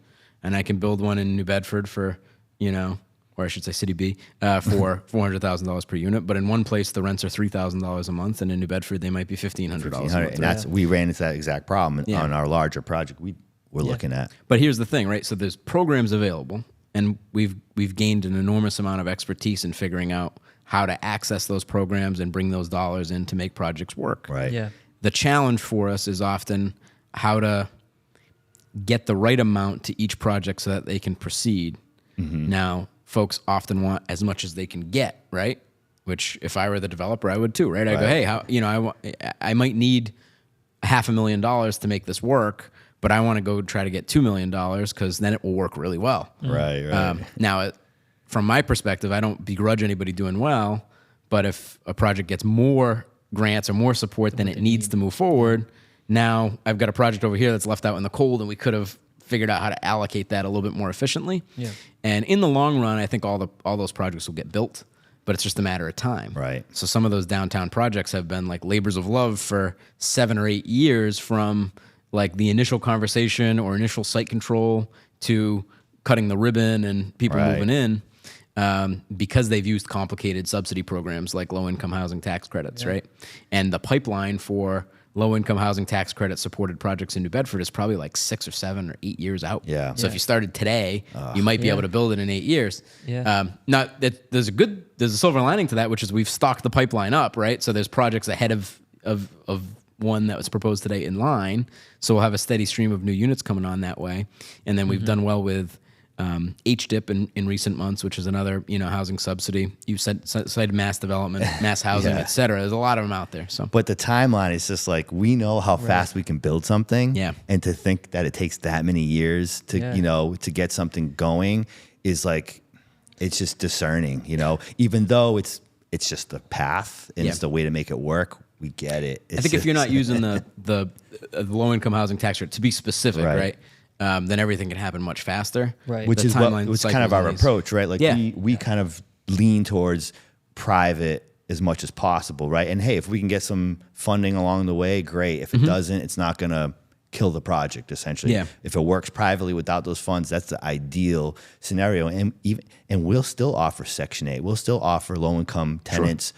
and I can build one in New Bedford for, or I should say City B, for $400,000 per unit. But in one place, the rents are $3,000 a month, and in New Bedford, they might be $1,500 a month. And we ran into that exact problem on our larger project we're looking at. But here's the thing, right? So there's programs available, and we've gained an enormous amount of expertise in figuring out how to access those programs and bring those dollars in to make projects work. Right. Yeah. The challenge for us is often how to get the right amount to each project so that they can proceed. Now, folks often want as much as they can get, right? Which, if I were the developer, I would too, right? I go, hey, I might need $500,000 to make this work, but I want to go try to get $2 million because then it will work really well. Right. Now, from my perspective, I don't begrudge anybody doing well, but if a project gets more grants or more support than it needs to move forward, now I've got a project over here that's left out in the cold, and we could have figured out how to allocate that a little bit more efficiently. Yeah. And in the long run, I think all those projects will get built, but it's just a matter of time. Right. So some of those downtown projects have been like labors of love for 7 or 8 years, from like the initial conversation or initial site control to cutting the ribbon and people moving in. Because they've used complicated subsidy programs like low-income housing tax credits, right? And the pipeline for low-income housing tax credit supported projects in New Bedford is probably like 6 or 7 or 8 years out. Yeah. So if you started today, you might be able to build it in 8 years. Yeah. Now, there's a silver lining to that, which is we've stocked the pipeline up, right? So there's projects ahead of one that was proposed today in line. So we'll have a steady stream of new units coming on that way. And then we've done well with HDIP in recent months, which is another housing subsidy. You cited mass development, mass housing, et cetera. There's a lot of them out there. So, but the timeline is just like, we know how fast we can build something, and to think that it takes that many years to to get something going is like, it's just discerning. Even though it's just the path and it's the way to make it work. We get it. I think if you're not using the low income housing tax rate, to be specific, right? Then everything can happen much faster. Right. Which is kind of our approach, right? Like we kind of lean towards private as much as possible, right? And hey, if we can get some funding along the way, great. If it doesn't, it's not going to kill the project, essentially. Yeah. If it works privately without those funds, that's the ideal scenario. And we'll still offer Section 8. We'll still offer low-income tenants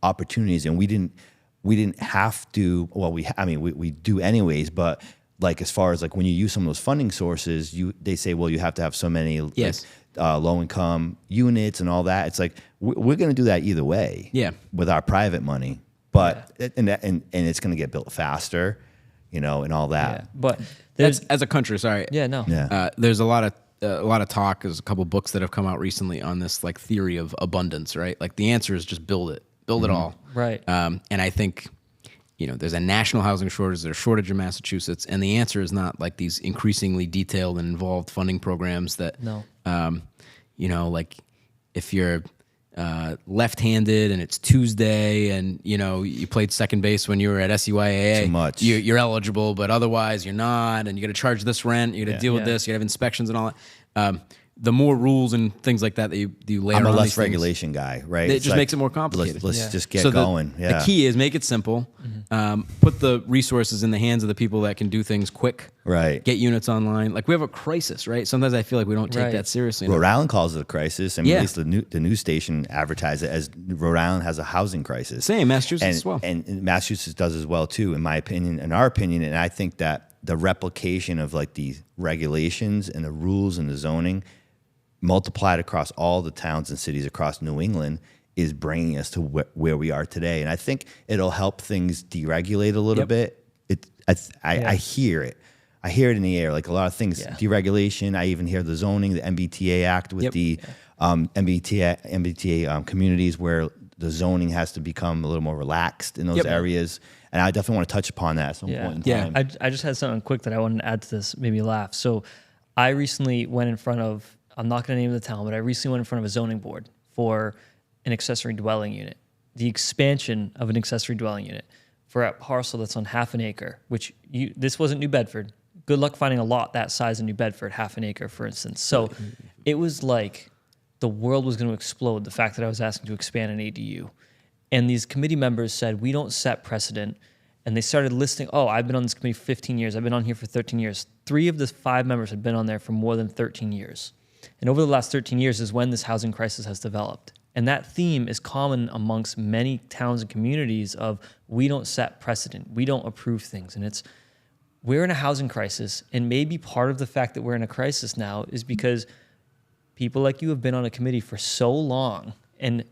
opportunities. And we didn't have to, well, we do anyways, but like as far as like when you use some of those funding sources, they say, well, you have to have so many low income units and all that. It's like we're going to do that either way, with our private money, but and it's going to get built faster, and all that. Yeah. But as a country, there's a lot of talk. There's a couple books that have come out recently on this like theory of abundance, right? Like the answer is just build it all, right? And I think. There's a national housing shortage, there's a shortage in Massachusetts, and the answer is not like these increasingly detailed and involved funding programs that, like if you're left-handed and it's Tuesday and, you know, you played second base when you were at SUIAA. Too much. You're eligible, but otherwise you're not, and you got to charge this rent, you got to deal with this, you got to have inspections and all that. The more rules and things like that you layer on I'm a these less things, regulation guy, right? it It's just like, makes it more complicated. Let's just get So going. The key is make it simple. Put the resources in the hands of the people that can do things quick. Right. Get units online. Like we have a crisis, right? Sometimes I feel like we don't take that seriously. Rhode Island calls it a crisis. I mean, Yeah. at least the news station advertised it as Rhode Island has a housing crisis. Same, Massachusetts as well. And Massachusetts does as well too, in my opinion, in our opinion. And I think that the replication of like the regulations and the rules and the zoning multiplied across all the towns and cities across New England is bringing us to where we are today. And I think it'll help things deregulate a little bit. I hear it. I hear it in the air, like a lot of things, deregulation. I even hear the zoning, the MBTA Act with the MBTA communities where the zoning has to become a little more relaxed in those areas. And I definitely want to touch upon that at some point in time. I just had something quick that I wanted to add to this, made me laugh. So I recently went in front of, I'm not going to name the town, but I recently went in front of a zoning board for an accessory dwelling unit, the expansion of an accessory dwelling unit for a parcel that's on half an acre, which this wasn't New Bedford. Good luck finding a lot that size in New Bedford, half an acre, for instance. So it was like the world was going to explode, the fact that I was asking to expand an ADU. And these committee members said, we don't set precedent. And they started listing, I've been on this committee for 15 years. I've been on here for 13 years. 3 of the 5 members had been on there for more than 13 years. And over the last 13 years is when this housing crisis has developed. And that theme is common amongst many towns and communities of we don't set precedent. We don't approve things. And we're in a housing crisis. And maybe part of the fact that we're in a crisis now is because people like you have been on a committee for so long and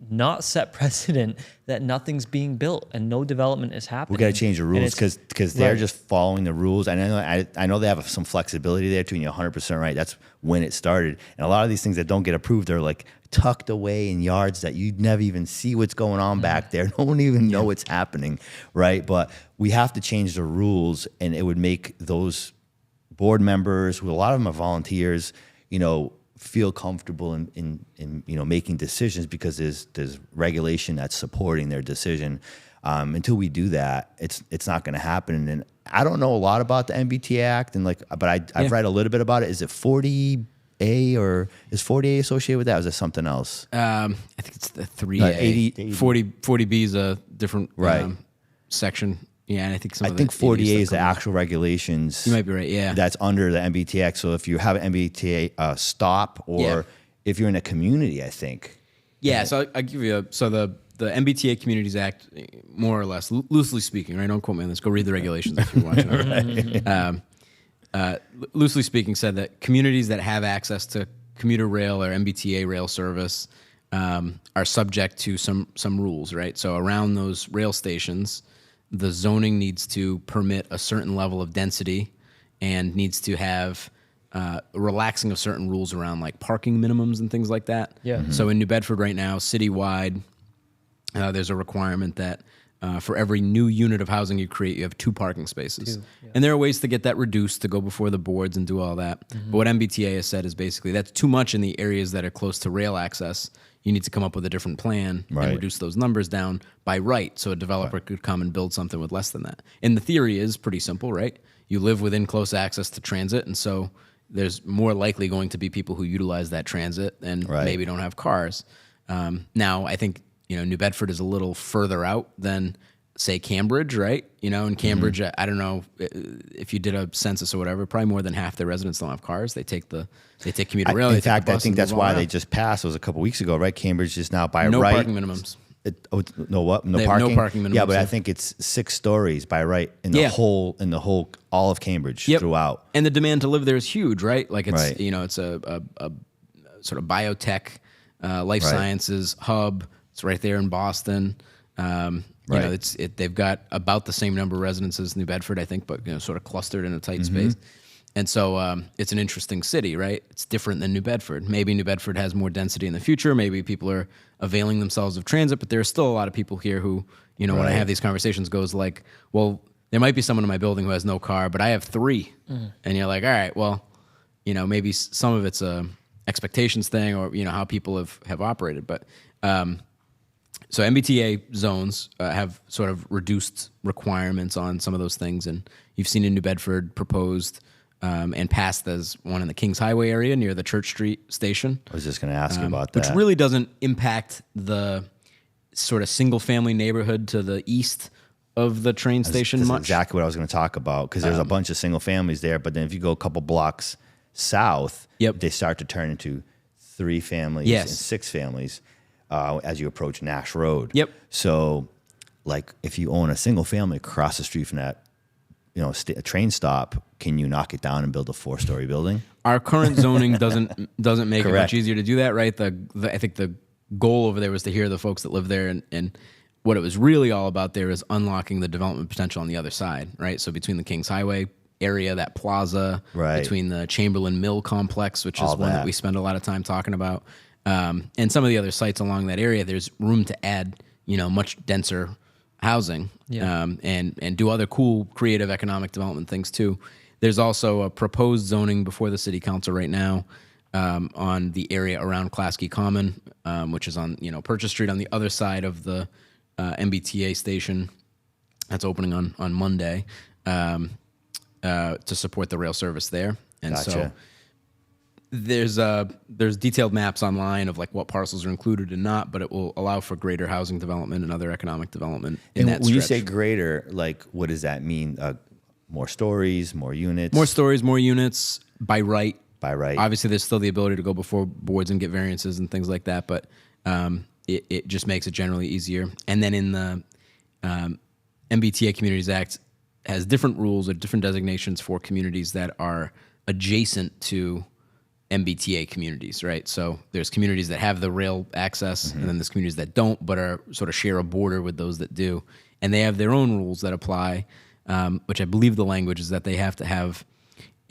not set precedent that nothing's being built and no development is happening. We got to change the rules because they're just following the rules. I know they have some flexibility there too, and you're 100% right. That's when it started. And a lot of these things that don't get approved, they're like tucked away in yards that you'd never even see what's going on back there. No one even know what's happening, right? But we have to change the rules, and it would make those board members, who a lot of them are volunteers, feel comfortable in making decisions because there's regulation that's supporting their decision. Until we do that, it's not going to happen. And I don't know a lot about the MBTA Act, but I've read a little bit about it. Is it 40A or is 40A associated with that? Or is it something else? I think it's the 3A. 40B is a different section. Yeah, and I think I think 40A is the actual regulations. You might be right, yeah. That's under the MBTA Act. So if you have an MBTA stop, or if you're in a community, I think. Yeah, so I'll give you the MBTA Communities Act, more or less, loosely speaking, right? Don't quote me on this. Go read the regulations if you're watching. Loosely speaking, said that communities that have access to commuter rail or MBTA rail service are subject to some rules, right? So around those rail stations, the zoning needs to permit a certain level of density and needs to have relaxing of certain rules around like parking minimums and things like that. Yeah. Mm-hmm. So in New Bedford right now, citywide, there's a requirement that for every new unit of housing you create, you have 2 parking spaces. And there are ways to get that reduced, to go before the boards and do all that. Mm-hmm. But what MBTA has said is basically that's too much in the areas that are close to rail access. You need to come up with a different plan and reduce those numbers down by right, so a developer could come and build something with less than that. And the theory is pretty simple, right? You live within close access to transit, and so there's more likely going to be people who utilize that transit and maybe don't have cars. Now, I think New Bedford is a little further out than, say, Cambridge, right? In Cambridge, I don't know if you did a census or whatever, probably more than half their residents don't have cars. They take commuter rail. In fact, I think that's why they just passed. It was a couple weeks ago, right? Cambridge is now by no right. parking minimums. No parking. No parking minimums. Yeah, but I think it's 6 stories by right in the whole all of Cambridge throughout. And the demand to live there is huge, right? Like it's it's a sort of biotech, life sciences hub. It's right there in Boston. They've got about the same number of residents as New Bedford, I think, but sort of clustered in a tight space. And so it's an interesting city, right? It's different than New Bedford. Maybe New Bedford has more density in the future. Maybe people are availing themselves of transit, but there are still a lot of people here who, when I have these conversations, goes like, well, there might be someone in my building who has no car, but I have 3. And you're like, all right, well, maybe some of it's a expectations thing or, how people have operated. But So MBTA zones have sort of reduced requirements on some of those things, and you've seen in New Bedford proposed and passed as one in the Kings Highway area near the Church Street station. I was just going to ask you about that. Which really doesn't impact the sort of single-family neighborhood to the east of the train station That's much. exactly what I was going to talk about, because there's a bunch of single families there, but then if you go a couple blocks south, they start to turn into 3 families and 6 families as you approach Nash Road. Yep. So, like, if you own a single family across the street from that, a train stop, can you knock it down and build a 4-story building? Our current zoning doesn't make it Correct. much easier to do that, right? I think the goal over there was to hear the folks that live there, and what it was really all about there is unlocking the development potential on the other side, right? So between the Kings Highway area, that plaza, between the Chamberlain Mill complex, which is one that we spend a lot of time talking about, and some of the other sites along that area, there's room to add, much denser housing, and do other cool, creative economic development things too. There's also a proposed zoning before the city council right now on the area around Klasky Common, which is on Purchase Street on the other side of the MBTA station. That's opening on Monday to support the rail service there, and so there's detailed maps online of like what parcels are included and not, but it will allow for greater housing development and other economic development in that stretch. When you say greater, like, what does that mean? More stories, more units? More stories, more units by right. By right. Obviously, there's still the ability to go before boards and get variances and things like that, but it just makes it generally easier. And then in the MBTA Communities Act has different rules or different designations for communities that are adjacent to MBTA communities, right? So there's communities that have the rail access, and then there's communities that don't, but are sort of share a border with those that do. And they have their own rules that apply, which I believe the language is that they have to have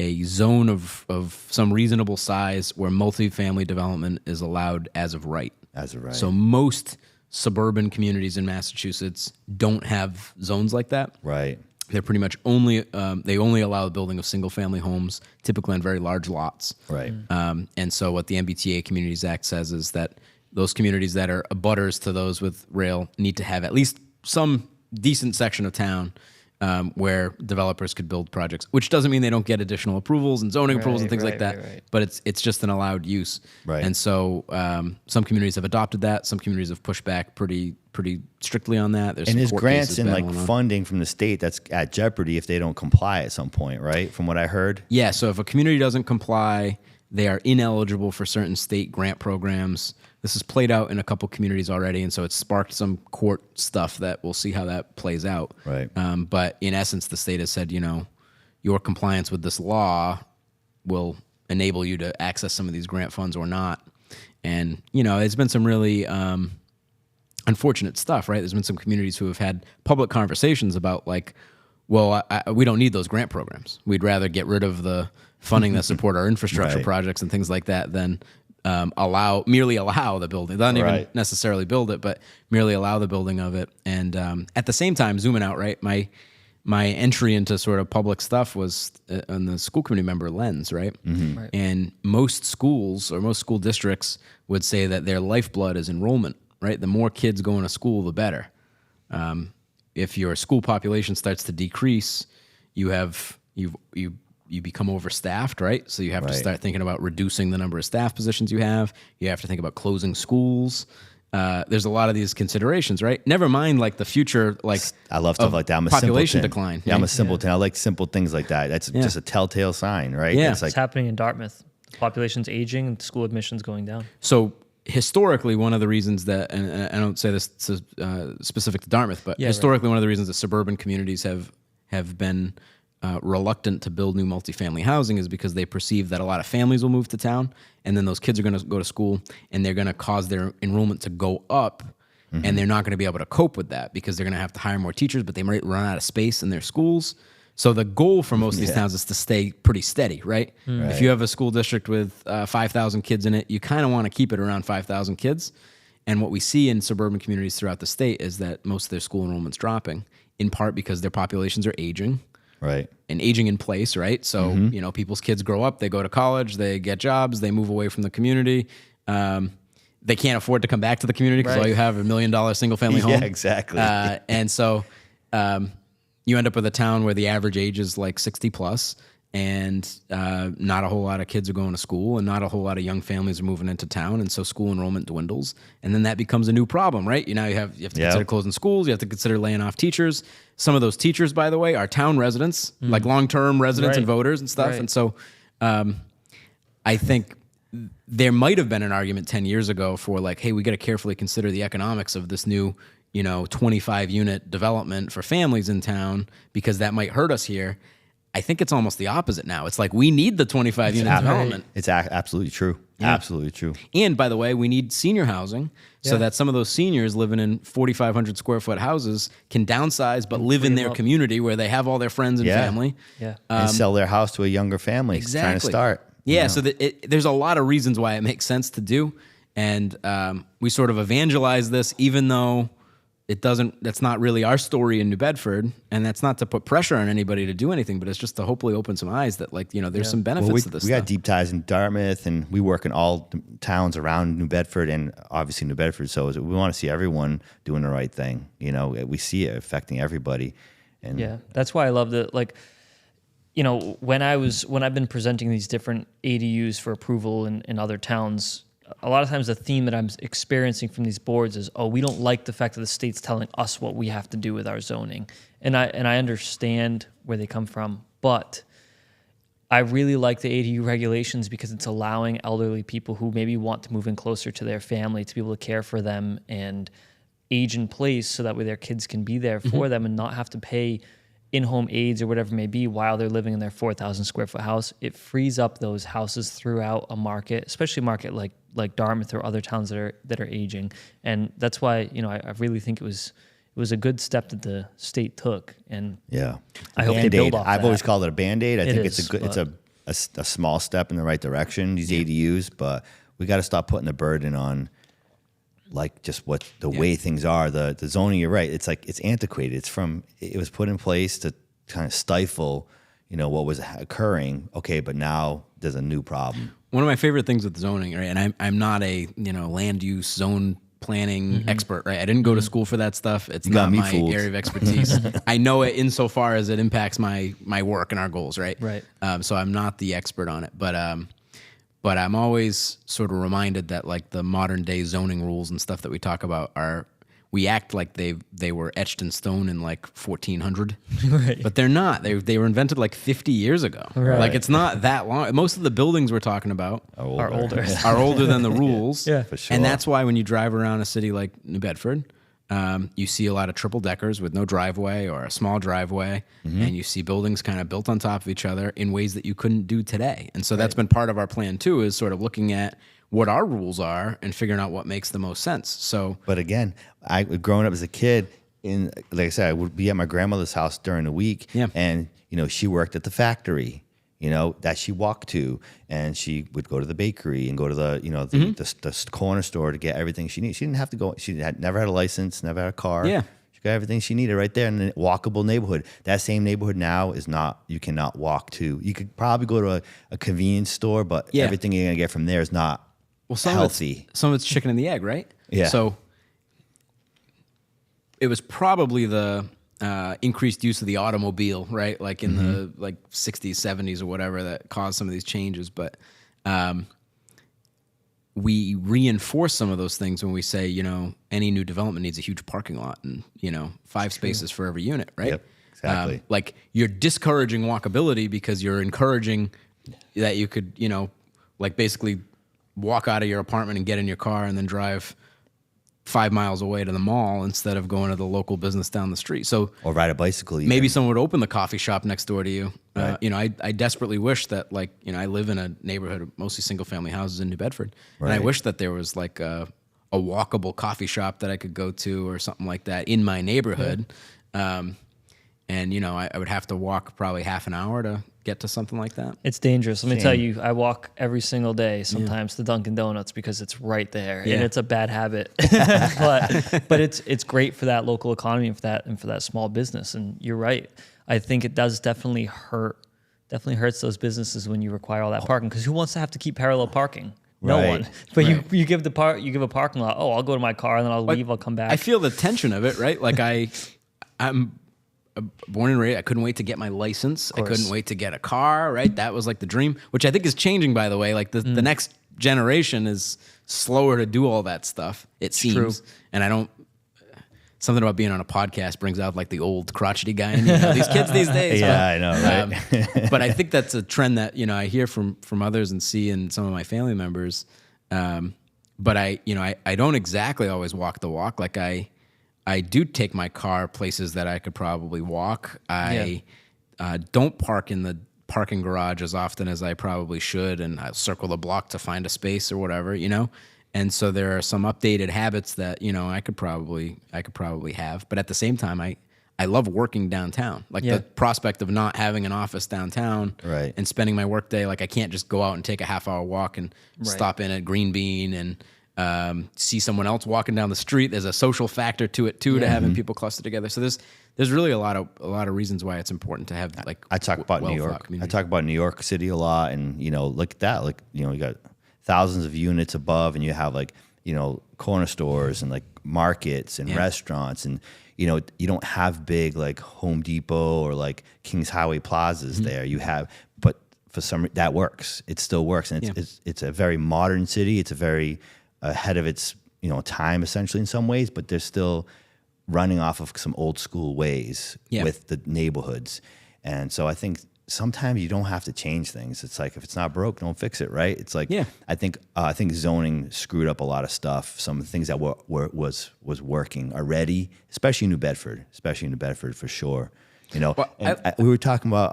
a zone of some reasonable size where multifamily development is allowed as of right. As of right. So most suburban communities in Massachusetts don't have zones like that. Right. They're pretty much only they only allow the building of single family homes, typically on very large lots. Right. And so what the MBTA Communities Act says is that those communities that are abutters to those with rail need to have at least some decent section of town where developers could build projects, which doesn't mean they don't get additional approvals and zoning approvals and things like that, but it's just an allowed use. Right. And so some communities have adopted that. Some communities have pushed back pretty strictly on that. And there's grants and like funding from the state that's at jeopardy if they don't comply at some point, right? From what I heard. Yeah. So if a community doesn't comply, they are ineligible for certain state grant programs. This is played out in a couple communities already, and so it's sparked some court stuff that we'll see how that plays out. Right. But in essence, the state has said, your compliance with this law will enable you to access some of these grant funds or not. And, it's been some really unfortunate stuff, right? There's been some communities who have had public conversations about like, well, we don't need those grant programs. We'd rather get rid of the funding that support our infrastructure projects and things like that than merely allow the building. They don't even necessarily build it, but merely allow the building of it. And at the same time, zooming out, right? My entry into sort of public stuff was on the school committee member lens, right? Mm-hmm. Right. And most schools or most school districts would say that their lifeblood is enrollment, right? The more kids going to school, the better. If your school population starts to decrease, you become overstaffed, right? So you have to start thinking about reducing the number of staff positions you have. You have to think about closing schools. There's a lot of these considerations, right? Never mind like the future, like I love stuff like that. I'm a population simpleton. decline. Yeah, I'm a simpleton. I like simple things like that. That's just a telltale sign, right? Yeah. It's like, It's happening in Dartmouth. The population's aging and school admissions going down. So historically, one of the reasons that, and I don't say this specific to Dartmouth, but historically, one of the reasons that suburban communities have been reluctant to build new multifamily housing is because they perceive that a lot of families will move to town, and then those kids are going to go to school, and they're going to cause their enrollment to go up, and they're not going to be able to cope with that because they're going to have to hire more teachers, but they might run out of space in their schools. So the goal for most of these towns is to stay pretty steady, right? If you have a school district with 5,000 kids in it, you kind of want to keep it around 5,000 kids. And what we see in suburban communities throughout the state is that most of their school enrollment's dropping, in part because their populations are aging. right. And aging in place, right? So, people's kids grow up, they go to college, they get jobs, they move away from the community. they can't afford to come back to the community because Right. all you have are $1 million single family home. Yeah, exactly. And so you end up with a town where the average age is like 60 plus, and not a whole lot of kids are going to school, and not a whole lot of young families are moving into town, and so school enrollment dwindles, and then that becomes a new problem, right? You have to consider closing schools, you have to consider laying off teachers. Some of those teachers, by the way, are town residents, like long-term residents and voters and stuff, and so I think there might have been an argument 10 years ago for like, hey, we got to carefully consider the economics of this new 25 unit development for families in town because that might hurt us here. I think it's almost the opposite now. It's like we need the 25 unit development. It's absolutely true. Yeah. Absolutely true. And by the way, we need senior housing so that some of those seniors living in 4,500 square foot houses can downsize but live in their community where they have all their friends and family. Yeah. And sell their house to a younger family trying to start. Yeah, so there's a lot of reasons why it makes sense to do. And we sort of evangelize this even though that's not really our story in New Bedford, and that's not to put pressure on anybody to do anything, but it's just to hopefully open some eyes that there's some benefits to this we stuff. got deep ties in Dartmouth, and we work in all towns around New Bedford, and obviously New Bedford. So we want to see everyone doing the right thing. We see it affecting everybody. And yeah, that's why I love the when I've been presenting these different ADUs for approval in other towns, a lot of times the theme that I'm experiencing from these boards is, we don't like the fact that the state's telling us what we have to do with our zoning. And I understand where they come from, but I really like the ADU regulations because it's allowing elderly people who maybe want to move in closer to their family to be able to care for them and age in place so that way their kids can be there for them and not have to pay in-home aides or whatever it may be while they're living in their 4,000 square foot house. It frees up those houses throughout a market, especially a market like Dartmouth or other towns that are aging. And that's why, I really think it was a good step that the state took. And I hope they build off I've that. always called it a Band-Aid. I think it's a small step in the right direction, these ADUs, but we got to stop putting the burden on like just what the way things are. The zoning, you're right. It's like it's antiquated. It was put in place to kind of stifle, what was occurring. Okay, but now there's a new problem. One of my favorite things with zoning, right? And I'm not a land use zone planning expert, right? I didn't go to school for that stuff. It's not my area of expertise. I know it insofar as it impacts my work and our goals, right? Right. So I'm not the expert on it, but I'm always sort of reminded that like the modern day zoning rules and stuff that we talk about we act like they were etched in stone in like 1400, Right. but they're not. They were invented like 50 years ago. Right. Like it's not that long. Most of the buildings we're talking about Are older. are older than the rules. Yeah. For sure. And that's why when you drive around a city like New Bedford, you see a lot of triple deckers with no driveway or a small driveway, and you see buildings kind of built on top of each other in ways that you couldn't do today. And so that's been part of our plan too, is sort of looking at what our rules are and figuring out what makes the most sense. So, but again, growing up as a kid, like I said, I would be at my grandmother's house during the week, and she worked at the factory, that she walked to, and she would go to the bakery and go to the the corner store to get everything she needed. She didn't have to go. She had never had a license, never had a car. Yeah. She got everything she needed right there in a walkable neighborhood. That same neighborhood now is not. You cannot walk to. You could probably go to a convenience store, but everything you're gonna get from there is not healthy. Some of it's chicken and the egg, right? Yeah. So it was probably the increased use of the automobile, right? Like in the 60s, 70s or whatever that caused some of these changes. But we reinforce some of those things when we say, any new development needs a huge parking lot and, 5 spaces for every unit, right? Yep, exactly. Like you're discouraging walkability because you're encouraging that you could, like basically walk out of your apartment and get in your car and then drive 5 miles away to the mall instead of going to the local business down the street. So, or ride a bicycle. Maybe someone would open the coffee shop next door to you. Right. I desperately wish that I live in a neighborhood of mostly single family houses in New Bedford. Right. And I wish that there was like a walkable coffee shop that I could go to or something like that in my neighborhood. Yeah. I would have to walk probably half an hour to get to something like that. It's dangerous. Let me tell you, I walk every single day sometimes to Dunkin' Donuts because it's right there, and it's a bad habit. but it's great for that local economy and for that small business. And you're right. I think it does definitely hurts those businesses when you require all that parking, because who wants to have to keep parallel parking? No Right. one. But you give a parking lot. Oh, I'll go to my car and then I'll leave. I'll come back. I feel the tension of it, right? Like I'm born and raised. I couldn't wait to get my license. I couldn't wait to get a car, right? That was like the dream, which I think is changing, by the way. Like the next generation is slower to do all that stuff, it seems. True. And I don't, something about being on a podcast brings out like the old crotchety guy in me. You know, these kids these days. Yeah, I know, right? But I think that's a trend that, I hear from others and see in some of my family members. But I don't exactly always walk the walk. Like I do take my car places that I could probably walk. I don't park in the parking garage as often as I probably should, and I'll circle the block to find a space or whatever, And so there are some updated habits that I could probably have. But at the same time, I love working downtown. Like the prospect of not having an office downtown, Right. and spending my workday. Like I can't just go out and take a half-hour walk and stop in at Green Bean and see someone else walking down the street. There's a social factor to it too, to having people cluster together. So there's really a lot of reasons why it's important to have like. I talk about New York. I talk about New York City a lot, and look at that. Like you got thousands of units above, and you have like corner stores and like markets and restaurants, and you don't have big like Home Depot or like Kings Highway plazas there. You have, but for some that works. It still works, and it's a very modern city. It's a very ahead of its time essentially in some ways, but they're still running off of some old school ways with the neighborhoods. And so I think sometimes you don't have to change things. It's like if it's not broke, don't fix it, right? It's like I think zoning screwed up a lot of stuff. Some of the things that was working already, especially in New Bedford for sure. Well, we were talking about.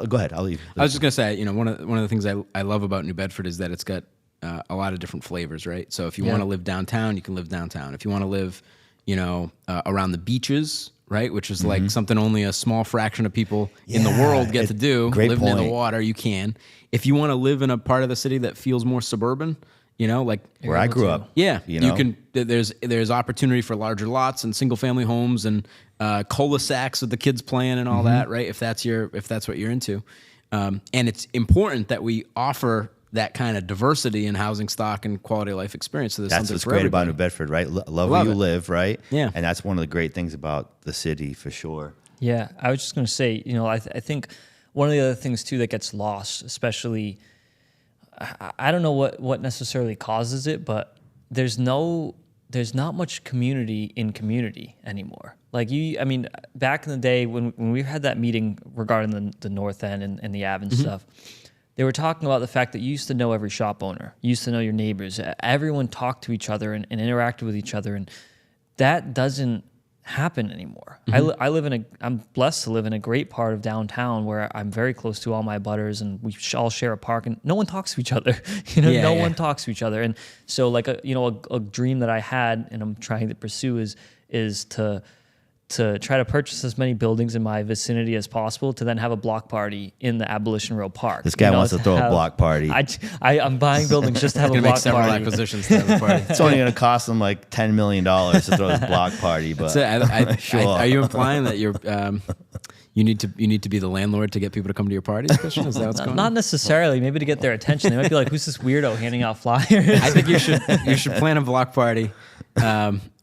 Go ahead. I'll leave. I was just gonna say, one of the things I love about New Bedford is that it's got a lot of different flavors, right? So if you want to live downtown, you can live downtown. If you want to live, around the beaches, right, which is like something only a small fraction of people in the world get to do, live near the water, you can. If you want to live in a part of the city that feels more suburban, like where I grew up, you can. There's opportunity for larger lots and single family homes and cul-de-sacs with the kids playing and all that, right? If that's what you're into, and it's important that we offer that kind of diversity in housing stock and quality of life experience. So that's what's great about New Bedford, right? Love where you live, right? Yeah. And that's one of the great things about the city for sure. Yeah. I was just going to say, I think one of the other things too that gets lost, especially, I don't know what necessarily causes it, but there's not much community in community anymore. Like back in the day when we had that meeting regarding the North End and the Ave and stuff, they were talking about the fact that you used to know every shop owner. You used to know your neighbors. Everyone talked to each other and interacted with each other. And that doesn't happen anymore. I'm blessed to live in a great part of downtown where I'm very close to all my butters and we all share a park and no one talks to each other. No one talks to each other. And so like a dream that I had and I'm trying to pursue is to try to purchase as many buildings in my vicinity as possible to then have a block party in the Abolition Row Park. This guy wants to throw a block party. I'm buying buildings just to have a block several party. acquisitions to have a party. It's only going to cost them like $10 million to throw this block party. But sure. Are you implying that you need to be the landlord to get people to come to your parties, Christian? Is that what's going on? Not necessarily. Maybe to get their attention. They might be like, "Who's this weirdo handing out flyers?" I think you should plan a block party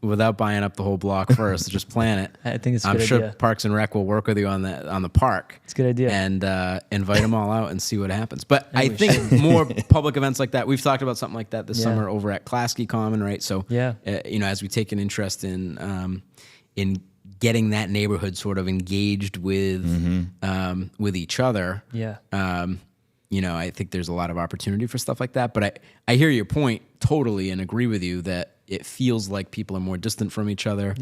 without buying up the whole block first. Just plan it. I think it's a I'm good sure idea. Parks and Rec will work with you on the park. It's a good idea. And invite them all out and see what happens. But I think more public events like that. We've talked about something like that this summer over at Klasky Common, right? So as we take an interest in getting that neighborhood sort of engaged with each other. I think there's a lot of opportunity for stuff like that. But I hear your point totally and agree with you that it feels like people are more distant from each other.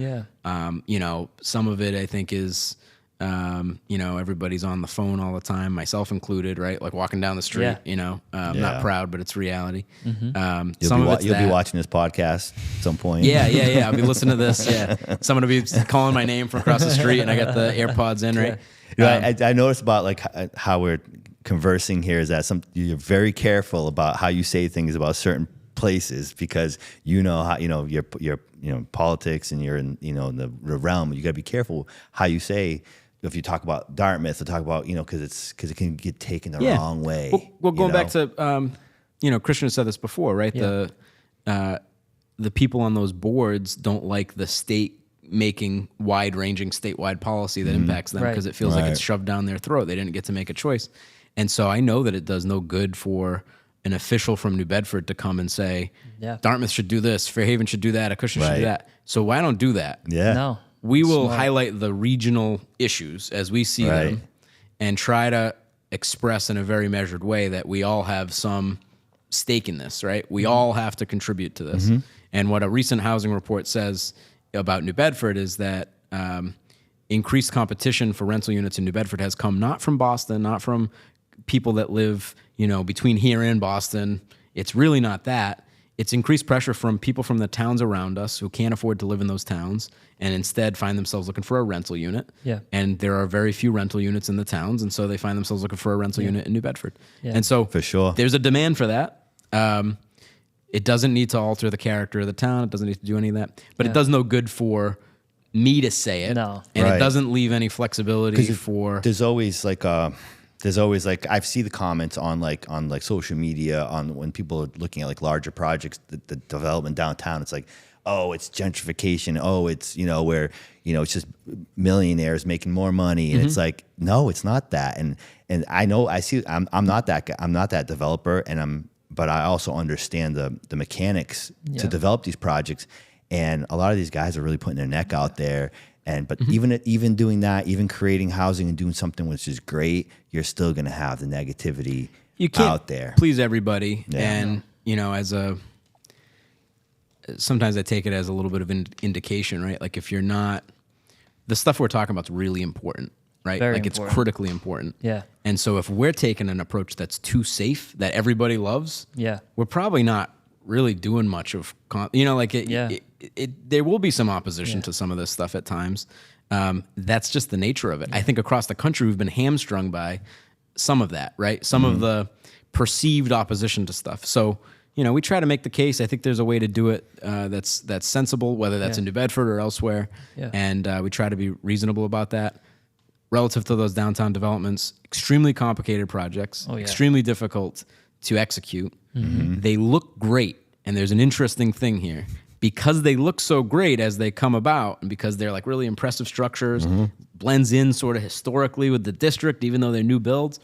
Some of it I think is everybody's on the phone all the time, myself included, right? Like walking down the street, not proud, but it's reality. You'll be watching this podcast at some point. Yeah. I'll be listening to this. Yeah. Someone will be calling my name from across the street and I got the AirPods in, right? I noticed about like how we're conversing here is that you're very careful about how you say things about certain places because how your politics and you're in in the realm. You got to be careful how you say if you talk about Dartmouth or talk about because it can get taken the wrong way. Well, going back to Christian has said this before, right? Yeah. The people on those boards don't like the state making wide-ranging statewide policy that impacts them because it feels like it's shoved down their throat. They didn't get to make a choice. And so I know that it does no good for an official from New Bedford to come and say, Dartmouth should do this, Fairhaven should do that, Acushnet should do that. So I don't do that. Yeah. No. We will highlight the regional issues as we see them and try to express in a very measured way that we all have some stake in this, right? We all have to contribute to this. And what a recent housing report says about New Bedford is that increased competition for rental units in New Bedford has come not from Boston, not from people that live, between here and Boston. It's really not that. It's increased pressure from people from the towns around us who can't afford to live in those towns and instead find themselves looking for a rental unit. Yeah. And there are very few rental units in the towns, and so they find themselves looking for a rental unit in New Bedford. Yeah. And so For sure. there's a demand for that. It doesn't need to alter the character of the town. It doesn't need to do any of that. But it does no good for me to say it. No. And Right. it doesn't leave any flexibility for... There's always like I see the comments on social media on when people are looking at like larger projects, the development downtown. It's like, oh, it's gentrification. Oh, it's where it's just millionaires making more money, and it's like, no, it's not that. And I know I'm not that guy. I'm not that developer, but I also understand the mechanics to develop these projects. And a lot of these guys are really putting their neck out there. But even doing that, even creating housing and doing something which is great, you're still going to have the negativity you can't out there. please everybody. Yeah. And, sometimes I take it as a little bit of an indication, right? Like if you're not, the stuff we're talking about is really important, right? Very It's important. critically important. Yeah. And so if we're taking an approach that's too safe, that everybody loves, Yeah. we're probably not really doing much of, there will be some opposition to some of this stuff at times. That's just the nature of it. I think across the country, we've been hamstrung by some of that, right? Some of the perceived opposition to stuff. So, we try to make the case. I think there's a way to do it that's sensible, whether that's in New Bedford or elsewhere. Yeah. And we try to be reasonable about that. Relative to those downtown developments, extremely complicated projects, extremely difficult to execute. They look great. And there's an interesting thing here. Because they look so great as they come about, and because they're like really impressive structures, blends in sort of historically with the district, even though they're new builds,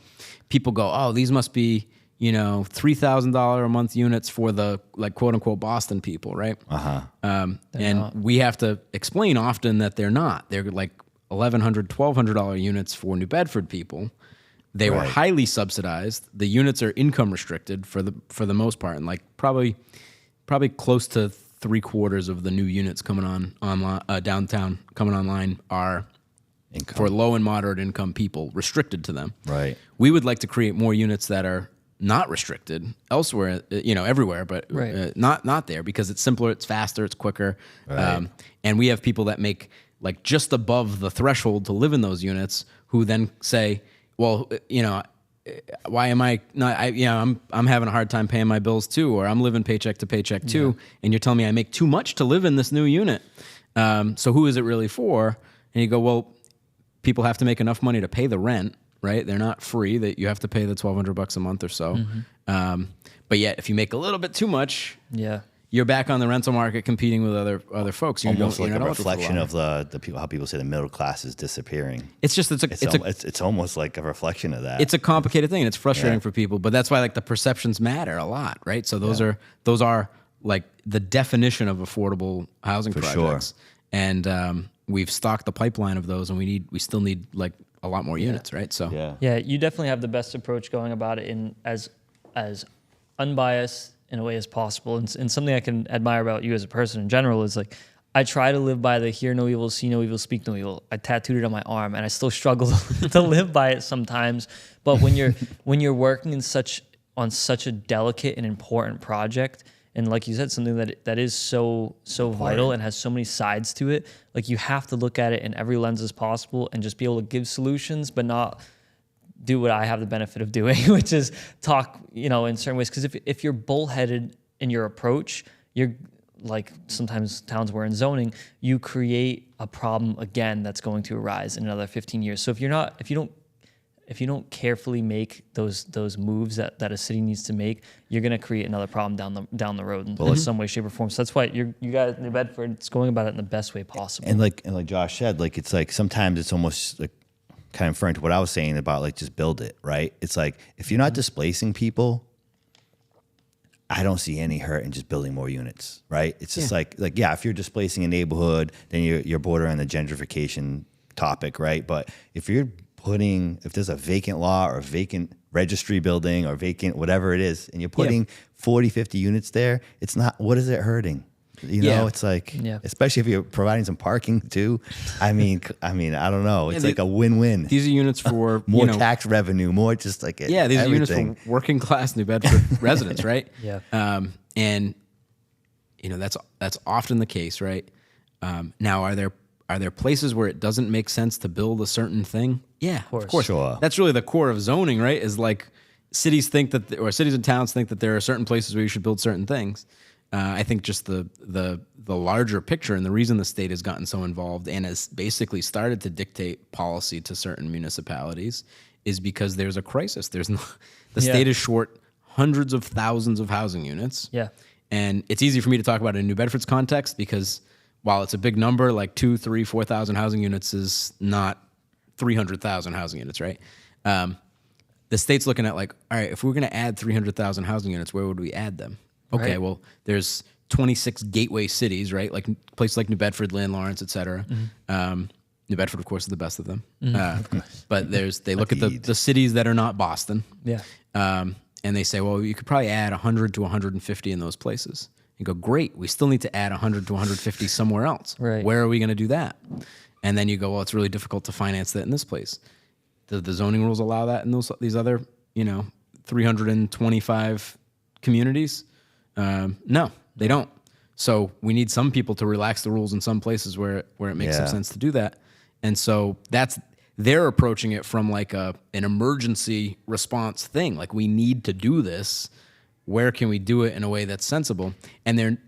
people go, oh, these must be, $3,000 a month units for the like quote unquote Boston people, right? And not. We have to explain often that they're not. They're like $1,100, $1,200 units for New Bedford people. They were highly subsidized. The units are income restricted for the most part, and like probably close to 3/4 of the new units coming online downtown coming online are for low and moderate income people, restricted to them. Right. We would like to create more units that are not restricted elsewhere, everywhere, but not there, because it's simpler, it's faster, it's quicker, and we have people that make like just above the threshold to live in those units who then say, well, why am I not? I'm having a hard time paying my bills too, or I'm living paycheck to paycheck too, and you're telling me I make too much to live in this new unit. So who is it really for? And you go, well, people have to make enough money to pay the rent, right? They're not free; that you have to pay the $1,200 a month or so. But yet, if you make a little bit too much, you're back on the rental market competing with other folks. Almost like a reflection of the people, how people say the middle class is disappearing. It's almost like a reflection of that. It's a complicated thing, and it's frustrating for people. But that's why like the perceptions matter a lot, right? So those are like the definition of affordable housing projects, and we've stocked the pipeline of those, and we still need like a lot more units, right? So you definitely have the best approach going about it in as unbiased in a way as possible. And something I can admire about you as a person in general is like, I try to live by the hear no evil, see no evil, speak no evil. I tattooed it on my arm, and I still struggle to live by it sometimes. But when you're working on such a delicate and important project, and like you said, something that is so vital and has so many sides to it, like you have to look at it in every lens as possible and just be able to give solutions, but not do what I have the benefit of doing, which is talk, in certain ways. Because if you're bullheaded in your approach, you're like sometimes towns where in zoning, you create a problem again that's going to arise in another 15 years. So if you don't carefully make those moves that a city needs to make, you're going to create another problem down the road in some way, shape, or form. So that's why you guys, New Bedford, it's going about it in the best way possible. And like Josh said, like it's like sometimes it's almost like kind of referring to what I was saying about like just build it, right? It's like if you're not displacing people, I don't see any hurt in just building more units, right? It's just like if you're displacing a neighborhood, then you're bordering the gentrification topic, right? But if there's a vacant lot or a vacant registry building or vacant whatever it is, and you're putting 40, 50 units there, it's not, what is it hurting? You know, it's like, especially if you're providing some parking too. I mean, I don't know. It's like a win-win. These are units for more tax revenue, more just like these are units for working class New Bedford residents, right? Yeah. And that's often the case, right? Now, are there places where it doesn't make sense to build a certain thing? Yeah, of course. Sure. That's really the core of zoning, right? Is like cities and towns think that there are certain places where you should build certain things. I think just the larger picture and the reason the state has gotten so involved and has basically started to dictate policy to certain municipalities is because there's a crisis. The state is short hundreds of thousands of housing units. Yeah. And it's easy for me to talk about it in New Bedford's context because while it's a big number, like 2,000, 3,000, 4,000 housing units is not 300,000 housing units, right? The state's looking at like, all right, if we're going to add 300,000 housing units, where would we add them? Okay, well, there's 26 gateway cities, right? Like places like New Bedford, Lynn, Lawrence, et cetera. New Bedford, of course, is the best of them. But they look at the cities that are not Boston. Yeah. And they say, well, you could probably add 100 to 150 in those places. You go, great, we still need to add 100 to 150 somewhere else. Right. Where are we going to do that? And then you go, well, it's really difficult to finance that in this place. Do the zoning rules allow that in these other, 325 communities? No, they don't. So we need some people to relax the rules in some places where it makes some sense to do that. And so they're approaching it from like an emergency response thing. Like we need to do this. Where can we do it in a way that's sensible? And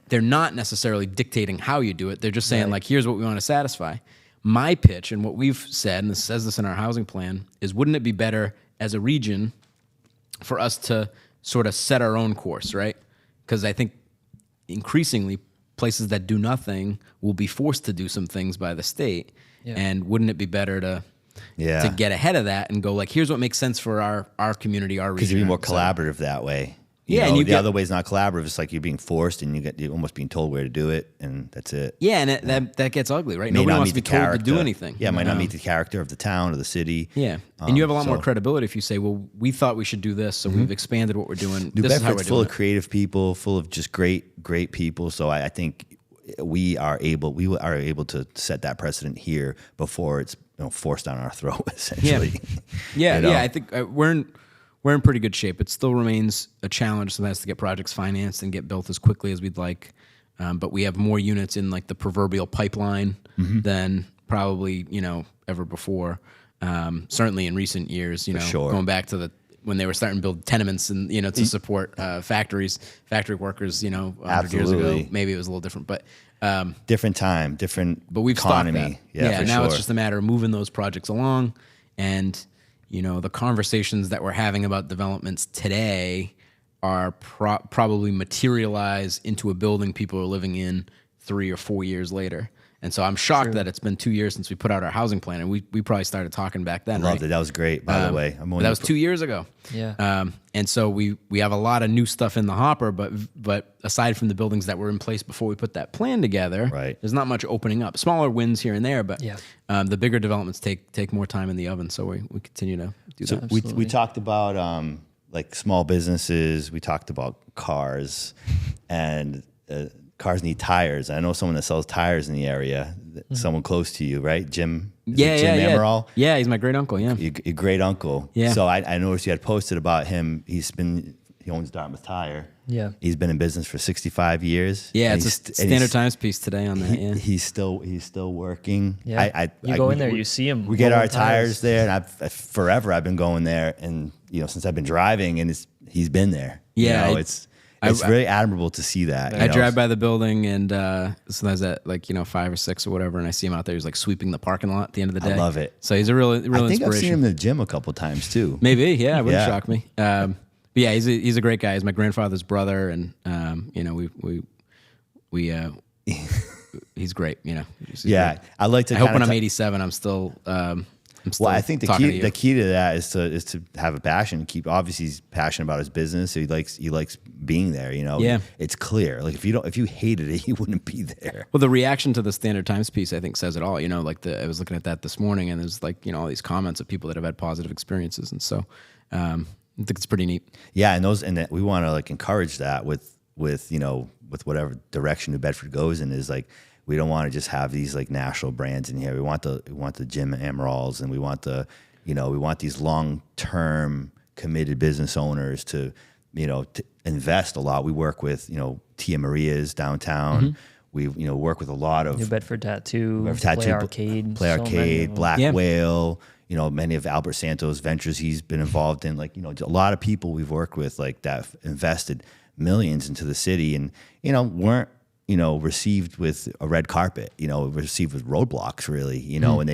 they're not necessarily dictating how you do it. They're just saying like, here's what we want to satisfy. My pitch and what we've said, and this says this in our housing plan, is wouldn't it be better as a region for us to sort of set our own course, right? Because I think increasingly places that do nothing will be forced to do some things by the state. Yeah. And wouldn't it be better to get ahead of that and go like, here's what makes sense for our community, our region. Because you'd be more collaborative that way. The other way is not collaborative. It's like you're being forced and you're almost being told where to do it, and that's it. Yeah, and that gets ugly, right? Nobody wants to be told to do anything. Yeah, it might not meet the character of the town or the city. Yeah, and you have a lot more credibility if you say, well, we thought we should do this, so we've expanded what we're doing. New This is how we're Bedford's doing full it. of creative people, full of just great people. So I think we are able to set that precedent here before it's forced down our throat, essentially. Yeah, I think we're in pretty good shape. It still remains a challenge sometimes to get projects financed and get built as quickly as we'd like. But we have more units in like the proverbial pipeline than probably, ever before. Certainly in recent years, going back to when they were starting to build tenements and, to support factory workers, 100 years ago. Maybe it was a little different, but different time, different but we've economy. Yeah, now it's just a matter of moving those projects along. And the conversations that we're having about developments today are probably materialize into a building people are living in 3 or 4 years later. And so I'm shocked that it's been 2 years since we put out our housing plan, and we probably started talking back then. I loved it. That was great, by the way. That was 2 years ago. Yeah. And so we have a lot of new stuff in the hopper, but aside from the buildings that were in place before we put that plan together, there's not much opening up. Smaller wins here and there, but the bigger developments take more time in the oven. So we continue to do that. We talked about like small businesses. We talked about cars, and cars need tires. I know someone that sells tires in the area, someone close to you, right? Jim Amaral? Yeah, he's my great uncle, yeah. Your great uncle. Yeah. So I noticed you had posted about him. He owns Dartmouth Tire. Yeah. He's been in business for 65 years. Yeah, it's a Standard Times piece today on that, yeah. He's still working. Yeah. You go in there, you see him. We get our tires there, and I've been going there, and since I've been driving, and he's been there. Yeah. it's very admirable to see that. I drive by the building and sometimes at like 5 or 6 or whatever, and I see him out there. He's like sweeping the parking lot at the end of the day. I love it. So he's a real I think I've inspiration. seen him in the gym a couple times too. Maybe, yeah, it wouldn't Yeah. shock me. But yeah, he's a great guy. He's my grandfather's brother, and he's great. He's Yeah, great. I like to. I hope kinda when I'm 87, I'm still. Well, I think the talking to you. key to that is to have a passion. Obviously he's passionate about his business, so he likes being there. Yeah. It's clear. Like if you hated it, you wouldn't be there. Well, the reaction to the Standard Times piece, I think, says it all. Like I was looking at that this morning, and there's like all these comments of people that have had positive experiences, and so I think it's pretty neat. Yeah, and we want to like encourage that with whatever direction New Bedford goes in. Is like we don't want to just have these like national brands in here. We want the Jim Amarals, and we want we want these long-term committed business owners to invest a lot. We work with Tia Maria's downtown. We work with a lot of New Bedford Tattoo, Play Play Arcade, Black Whale. Many of Albert Santos' ventures he's been involved in. Like a lot of people we've worked with like that invested millions into the city, and weren't received with a red carpet, received with roadblocks, really, and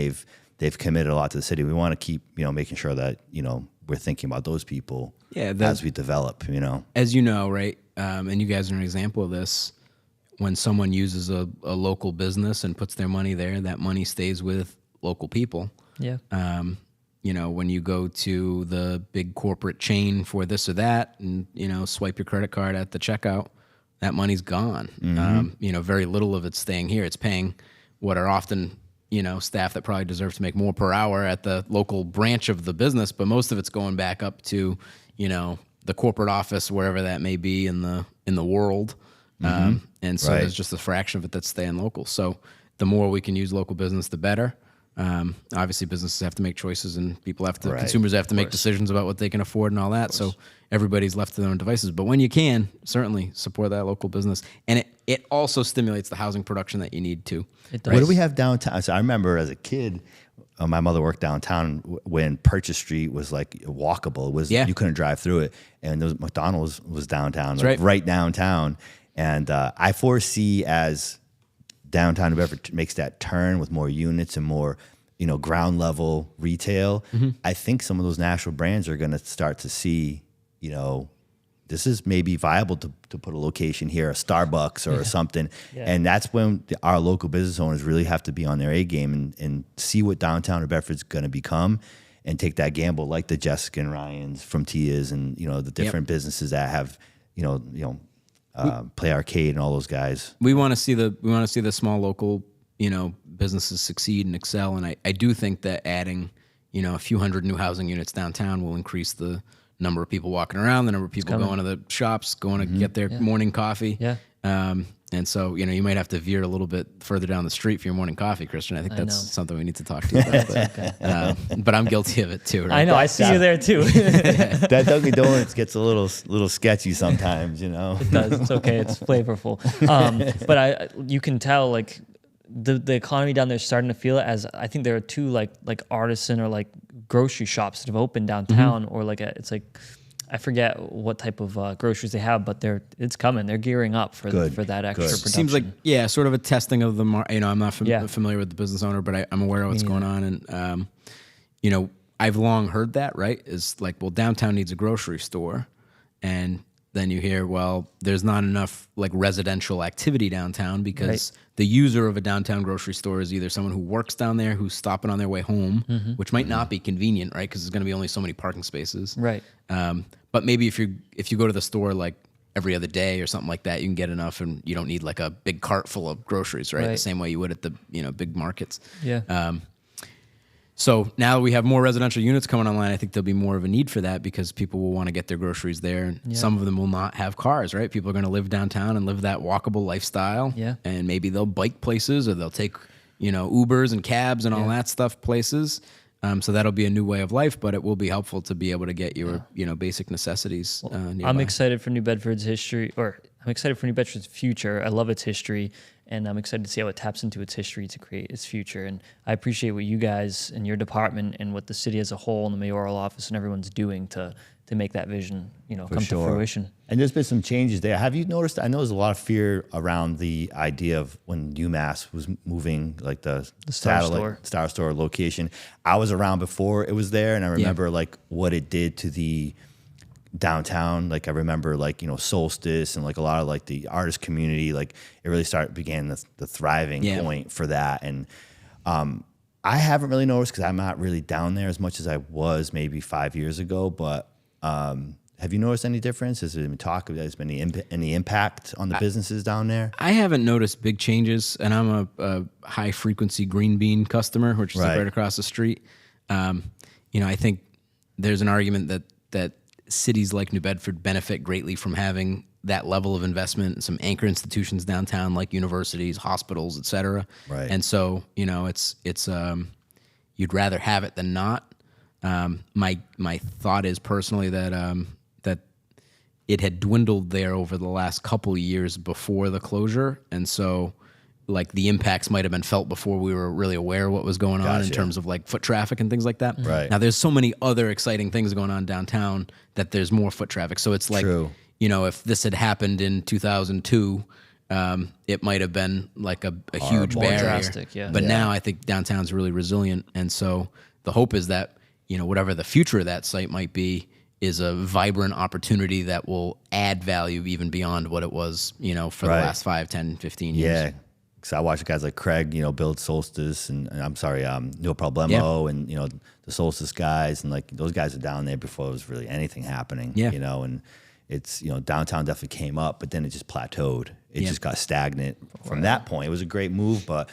they've committed a lot to the city. We want to keep, making sure that, we're thinking about those people as we develop, As you know, right? And you guys are an example of this. When someone uses a local business and puts their money there, that money stays with local people. Yeah. When you go to the big corporate chain for this or that and, swipe your credit card at the checkout, that money's gone. Very little of it's staying here. It's paying what are often, staff that probably deserve to make more per hour at the local branch of the business, but most of it's going back up to, the corporate office, wherever that may be in the world. And so there's just a fraction of it that's staying local. So the more we can use local business, the better. Obviously businesses have to make choices, and consumers have to make decisions about what they can afford and all that. So everybody's left to their own devices. But when you can, certainly support that local business. And it also stimulates the housing production that you need too. It does. What do we have downtown? So I remember as a kid, my mother worked downtown when Purchase Street was like walkable. You couldn't drive through it, and there was, McDonald's was downtown, right downtown. And I foresee as downtown New Bedford makes that turn with more units and more, ground level retail. I think some of those national brands are going to start to see, this is maybe viable to put a location here, a Starbucks or something. Yeah. And that's when our local business owners really have to be on their A game and see what downtown New Bedford's going to become and take that gamble, like the Jessica and Ryans from Tia's and, the different businesses that have, Play Arcade and all those guys. We want to see the small local, businesses succeed and excel. And I do think that adding, a few hundred new housing units downtown will increase the number of people walking around, the number of people going to the shops, going to get their morning coffee. Yeah. And so, you might have to veer a little bit further down the street for your morning coffee, Christian. I think that's something we need to talk to you about. But I'm guilty of it too, right? I know. I see you there too. That Dunkin' Donuts gets a little sketchy sometimes, It does. It's okay. It's flavorful. But you can tell, like, the economy down there is starting to feel it, as I think there are two like artisan or like grocery shops that have opened downtown, or like it's like, I forget what type of groceries they have, but it's coming. They're gearing up for that extra production. Seems like sort of a testing of the market. I'm not familiar with the business owner, but I'm aware of what's going on, and I've long heard that, right? Is like, well, downtown needs a grocery store, and then you hear, well, there's not enough like residential activity downtown because the user of a downtown grocery store is either someone who works down there, who's stopping on their way home, which might not be convenient, right? Because there's going to be only so many parking spaces, right? But maybe if you go to the store like every other day or something like that, you can get enough, and you don't need like a big cart full of groceries, right? The same way you would at the big markets. Yeah. So now that we have more residential units coming online, I think there'll be more of a need for that because people will want to get their groceries there. Some of them will not have cars, right? People are going to live downtown and live that walkable lifestyle. Yeah. And maybe they'll bike places, or they'll take, Ubers and cabs and all that stuff places. So that'll be a new way of life, but it will be helpful to be able to get your, basic necessities nearby. I'm excited for New Bedford's history, or I'm excited for New Bedford's future. I love its history, and I'm excited to see how it taps into its history to create its future. And I appreciate what you guys and your department and what the city as a whole and the mayoral office and everyone's doing to make that vision, come to fruition. And there's been some changes there. Have you noticed? I know there's a lot of fear around the idea of when UMass was moving, like the Star Store location. I was around before it was there, and I remember like what it did to the downtown. Like I remember like, Solstice and like a lot of like the artist community, like it really began the thriving point for that. And I haven't really noticed because I'm not really down there as much as I was maybe 5 years ago, but have you noticed any difference? Has there been any impact on the businesses down there? I haven't noticed big changes, and I'm a high frequency Green Bean customer, which is right across the street. I think there's an argument that cities like New Bedford benefit greatly from having that level of investment and some anchor institutions downtown like universities, hospitals, et cetera. Right. And so, it's you'd rather have it than not. My thought is personally that that it had dwindled there over the last couple of years before the closure, and so like the impacts might have been felt before we were really aware of what was going on in terms of like foot traffic and things like that. Right. Now there's so many other exciting things going on downtown that there's more foot traffic. So it's like, if this had happened in 2002, it might have been like a huge barrier. Drastic, But now I think downtown's really resilient. And so the hope is that, whatever the future of that site might be is a vibrant opportunity that will add value even beyond what it was, for the last 5, 10, 15 years. Yeah. So I watch guys like Craig, build Solstice and I'm sorry, No Problemo and, the Solstice guys. And like those guys are down there before there was really anything happening, and it's, downtown definitely came up, but then it just plateaued. It just got stagnant from that point. It was a great move, but,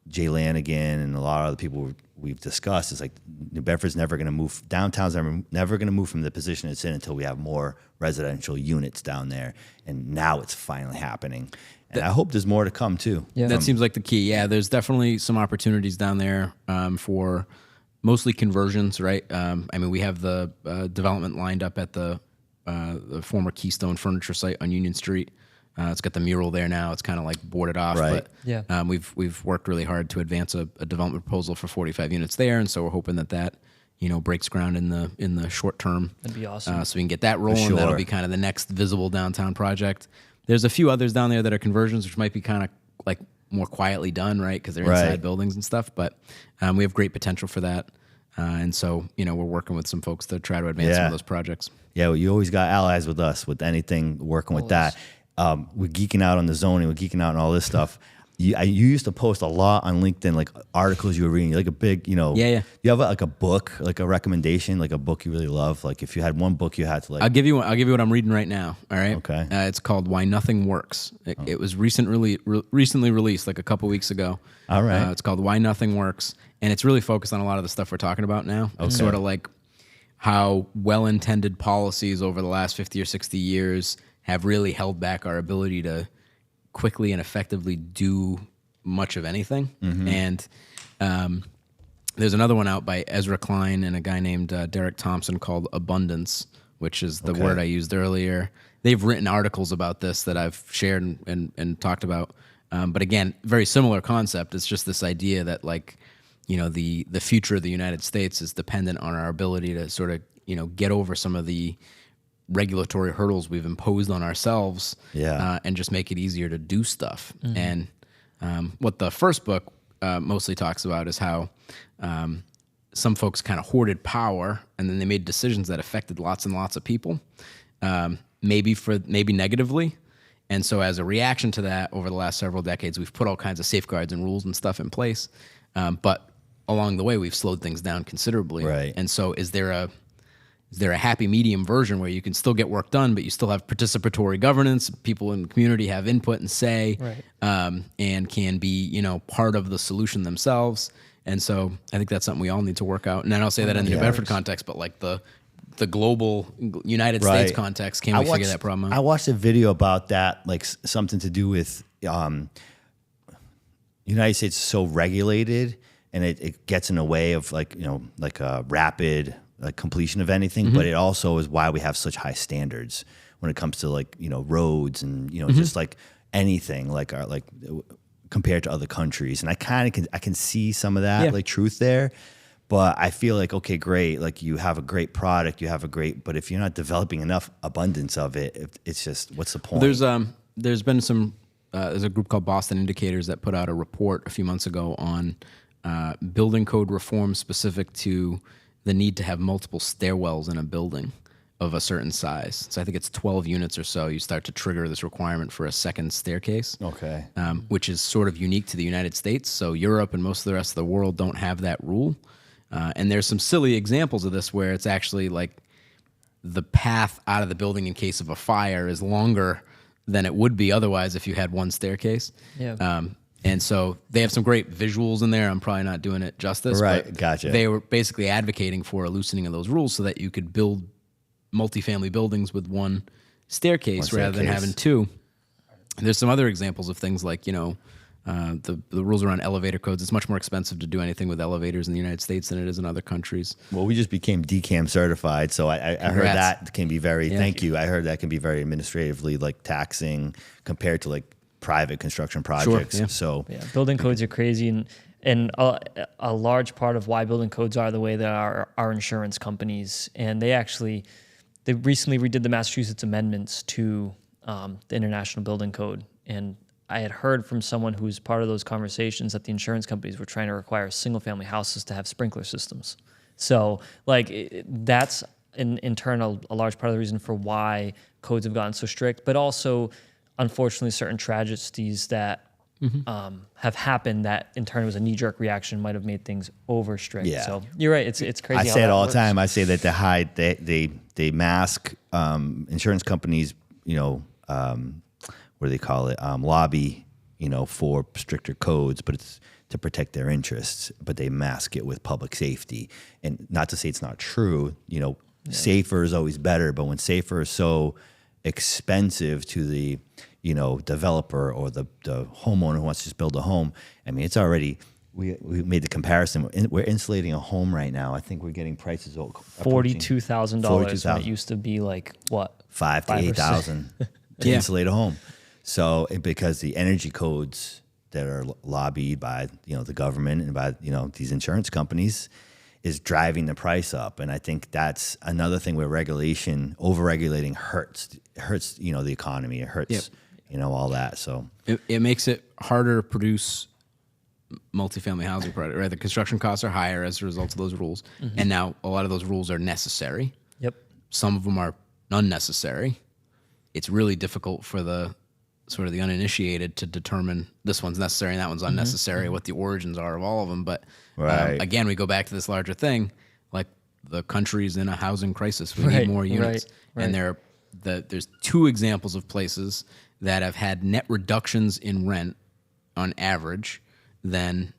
Jay Lanigan and a lot of other people we've discussed, it's like New Bedford's never going to move. Downtown's never going to move from the position it's in until we have more residential units down there. And now it's finally happening. And I hope there's more to come too. Yeah, that seems like the key. Yeah, there's definitely some opportunities down there for mostly conversions, right? We have the development lined up at the former Keystone Furniture site on Union Street. It's got the mural there now. It's kind of like boarded off, right. But we've worked really hard to advance a development proposal for 45 units there, and so we're hoping that breaks ground in the short term. That'd be awesome. So we can get that rolling. Sure. That'll be kind of the next visible downtown project. There's a few others down there that are conversions, which might be kind of like more quietly done, right? Because they're inside buildings and stuff. But we have great potential for that. And so, we're working with some folks to try to advance some of those projects. Yeah, well, you always got allies with us with anything working with that. We're geeking out on the zoning. We're geeking out on all this stuff. You used to post a lot on LinkedIn, like articles you were reading, like a big, You have like a book, like a recommendation, like a book you really love. Like if you had one book you had to like. I'll give you what I'm reading right now. All right. Okay. It's called Why Nothing Works. It was recently released, like a couple weeks ago. All right. It's called Why Nothing Works, and it's really focused on a lot of the stuff we're talking about now. It's sort of like how well-intended policies over the last 50 or 60 years have really held back our ability to quickly and effectively do much of anything. Mm-hmm. And there's another one out by Ezra Klein and a guy named Derek Thompson called Abundance, which is the word I used earlier. They've written articles about this that I've shared and talked about. But again, very similar concept. It's just this idea that the future of the United States is dependent on our ability to sort of, get over some of the regulatory hurdles we've imposed on ourselves, and just make it easier to do stuff. Mm-hmm. And what the first book mostly talks about is how some folks kind of hoarded power, and then they made decisions that affected lots and lots of people, maybe negatively. And so as a reaction to that, over the last several decades, we've put all kinds of safeguards and rules and stuff in place. But along the way, we've slowed things down considerably. Right. And so is there a happy medium version where you can still get work done, but you still have participatory governance, people in the community have input and say, and can be, part of the solution themselves. And so I think that's something we all need to work out. And I don't say that in the New Bedford context, but like the global United States context, can we figure that problem out? I watched a video about that, like something to do with United States is so regulated, and it gets in the way of like a rapid completion of anything, but it also is why we have such high standards. when it comes to like, roads and, just like anything like compared to other countries. And I can see some of that like truth there. But I feel like, okay, great. Like you have a great product, but if you're not developing enough abundance of it, it's just, what's the point? There's been there's a group called Boston Indicators that put out a report a few months ago on building code reform specific to the need to have multiple stairwells in a building of a certain size. So I think it's 12 units or so. You start to trigger this requirement for a second staircase. Okay. Which is sort of unique to the United States. So Europe and most of the rest of the world don't have that rule. And there's some silly examples of this where it's actually like the path out of the building in case of a fire is longer than it would be otherwise if you had one staircase. Yeah. And so they have some great visuals in there. I'm probably not doing it justice. Right, but gotcha. They were basically advocating for a loosening of those rules so that you could build multifamily buildings with one staircase rather than having two. And there's some other examples of things like, the rules around elevator codes. It's much more expensive to do anything with elevators in the United States than it is in other countries. Well, we just became DCAM certified, so I heard that can be very. Thank you. I heard that can be very administratively like taxing compared to like private construction projects. Sure, yeah. So building codes are crazy, and a large part of why building codes are the way they are insurance companies, and they recently redid the Massachusetts amendments to the International Building Code, and I had heard from someone who was part of those conversations that the insurance companies were trying to require single-family houses to have sprinkler systems. So, that's in turn a large part of the reason for why codes have gotten so strict, but also, unfortunately, certain tragedies that have happened that in turn was a knee-jerk reaction might have made things over strict. Yeah. So you're right. It's crazy. I say it all the time. I say that they mask insurance companies. What do they call it? Lobby, for stricter codes, but it's to protect their interests. But they mask it with public safety, and not to say it's not true. Safer is always better, but when safer is so expensive to the developer or the homeowner who wants to just build a home, I mean, it's already. We made the comparison. We're insulating a home right now. I think we're getting prices $42,000 when it used to be like what $5,000 to $8,000 to insulate a home. So because the energy codes that are lobbied by the government and by these insurance companies is driving the price up, and I think that's another thing where over-regulating hurts the economy. It hurts all that. So it makes it harder to produce multifamily housing product. Right, the construction costs are higher as a result of those rules, and now a lot of those rules are necessary. Yep. Some of them are unnecessary. It's really difficult for the sort of the uninitiated to determine this one's necessary and that one's unnecessary, what the origins are of all of them. But again, we go back to this larger thing, like the country's in a housing crisis. We need more units. Right. And there's two examples of places that have had net reductions in rent on average than,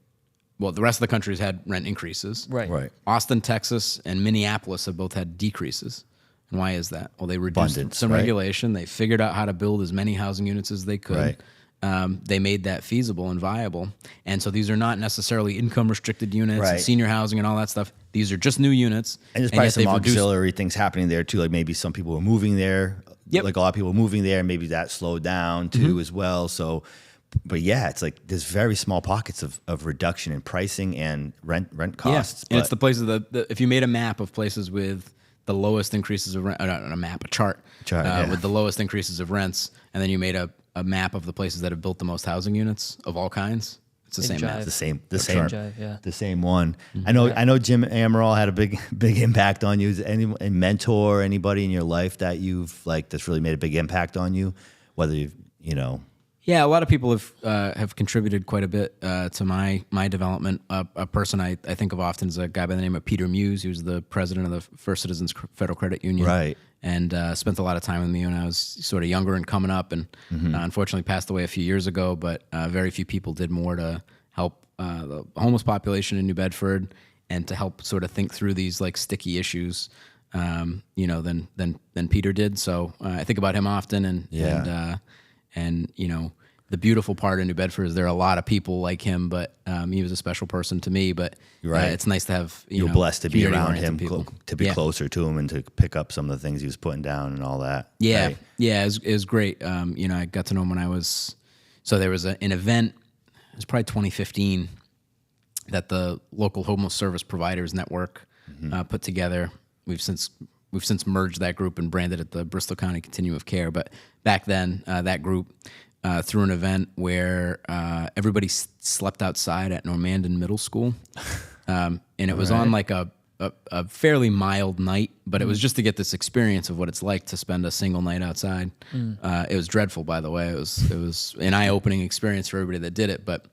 well, the rest of the country's had rent increases. Right. Austin, Texas, and Minneapolis have both had decreases. And why is that? Well, they reduced some regulation. They figured out how to build as many housing units as they could. Right. They made that feasible and viable. And so these are not necessarily income-restricted units and senior housing and all that stuff. These are just new units. And there's probably some auxiliary things happening there, too. Like maybe some people are moving there. Yep. Like a lot of people moving there. Maybe that slowed down, too, as well. So, but yeah, it's like there's very small pockets of reduction in pricing and rent costs. Yeah. And it's the places if you made a map of places with the lowest increases of rent, a chart with the lowest increases of rents, and then you made a map of the places that have built the most housing units of all kinds. It's the same map. The same one. I know Jim Amaral had a big impact on you. Is any mentor, anybody in your life that you've that's really made a big impact on you? Whether Yeah, a lot of people have contributed quite a bit to my development. A person I think of often is a guy by the name of Peter Muse, who's the president of the First Citizens Federal Credit Union. Right. And spent a lot of time with me when I was sort of younger and coming up, and unfortunately passed away a few years ago. But very few people did more to help the homeless population in New Bedford and to help sort of think through these sticky issues, than Peter did. So I think about him often, and the beautiful part of New Bedford is there are a lot of people like him, but he was a special person to me. But it's nice to have you're blessed to be around him, people. to be closer to him, and to pick up some of the things he was putting down and all that. Yeah, right? it was great. I got to know him when I was there was an event. It was probably 2015 that the local homeless service providers network put together. We've since merged that group and branded it the Bristol County Continuum of Care. But back then, that group threw an event where everybody slept outside at Normandin Middle School, and it was on like a fairly mild night, but it was just to get this experience of what it's like to spend a single night outside. It was dreadful, by the way. It was an eye-opening experience for everybody that did it, but.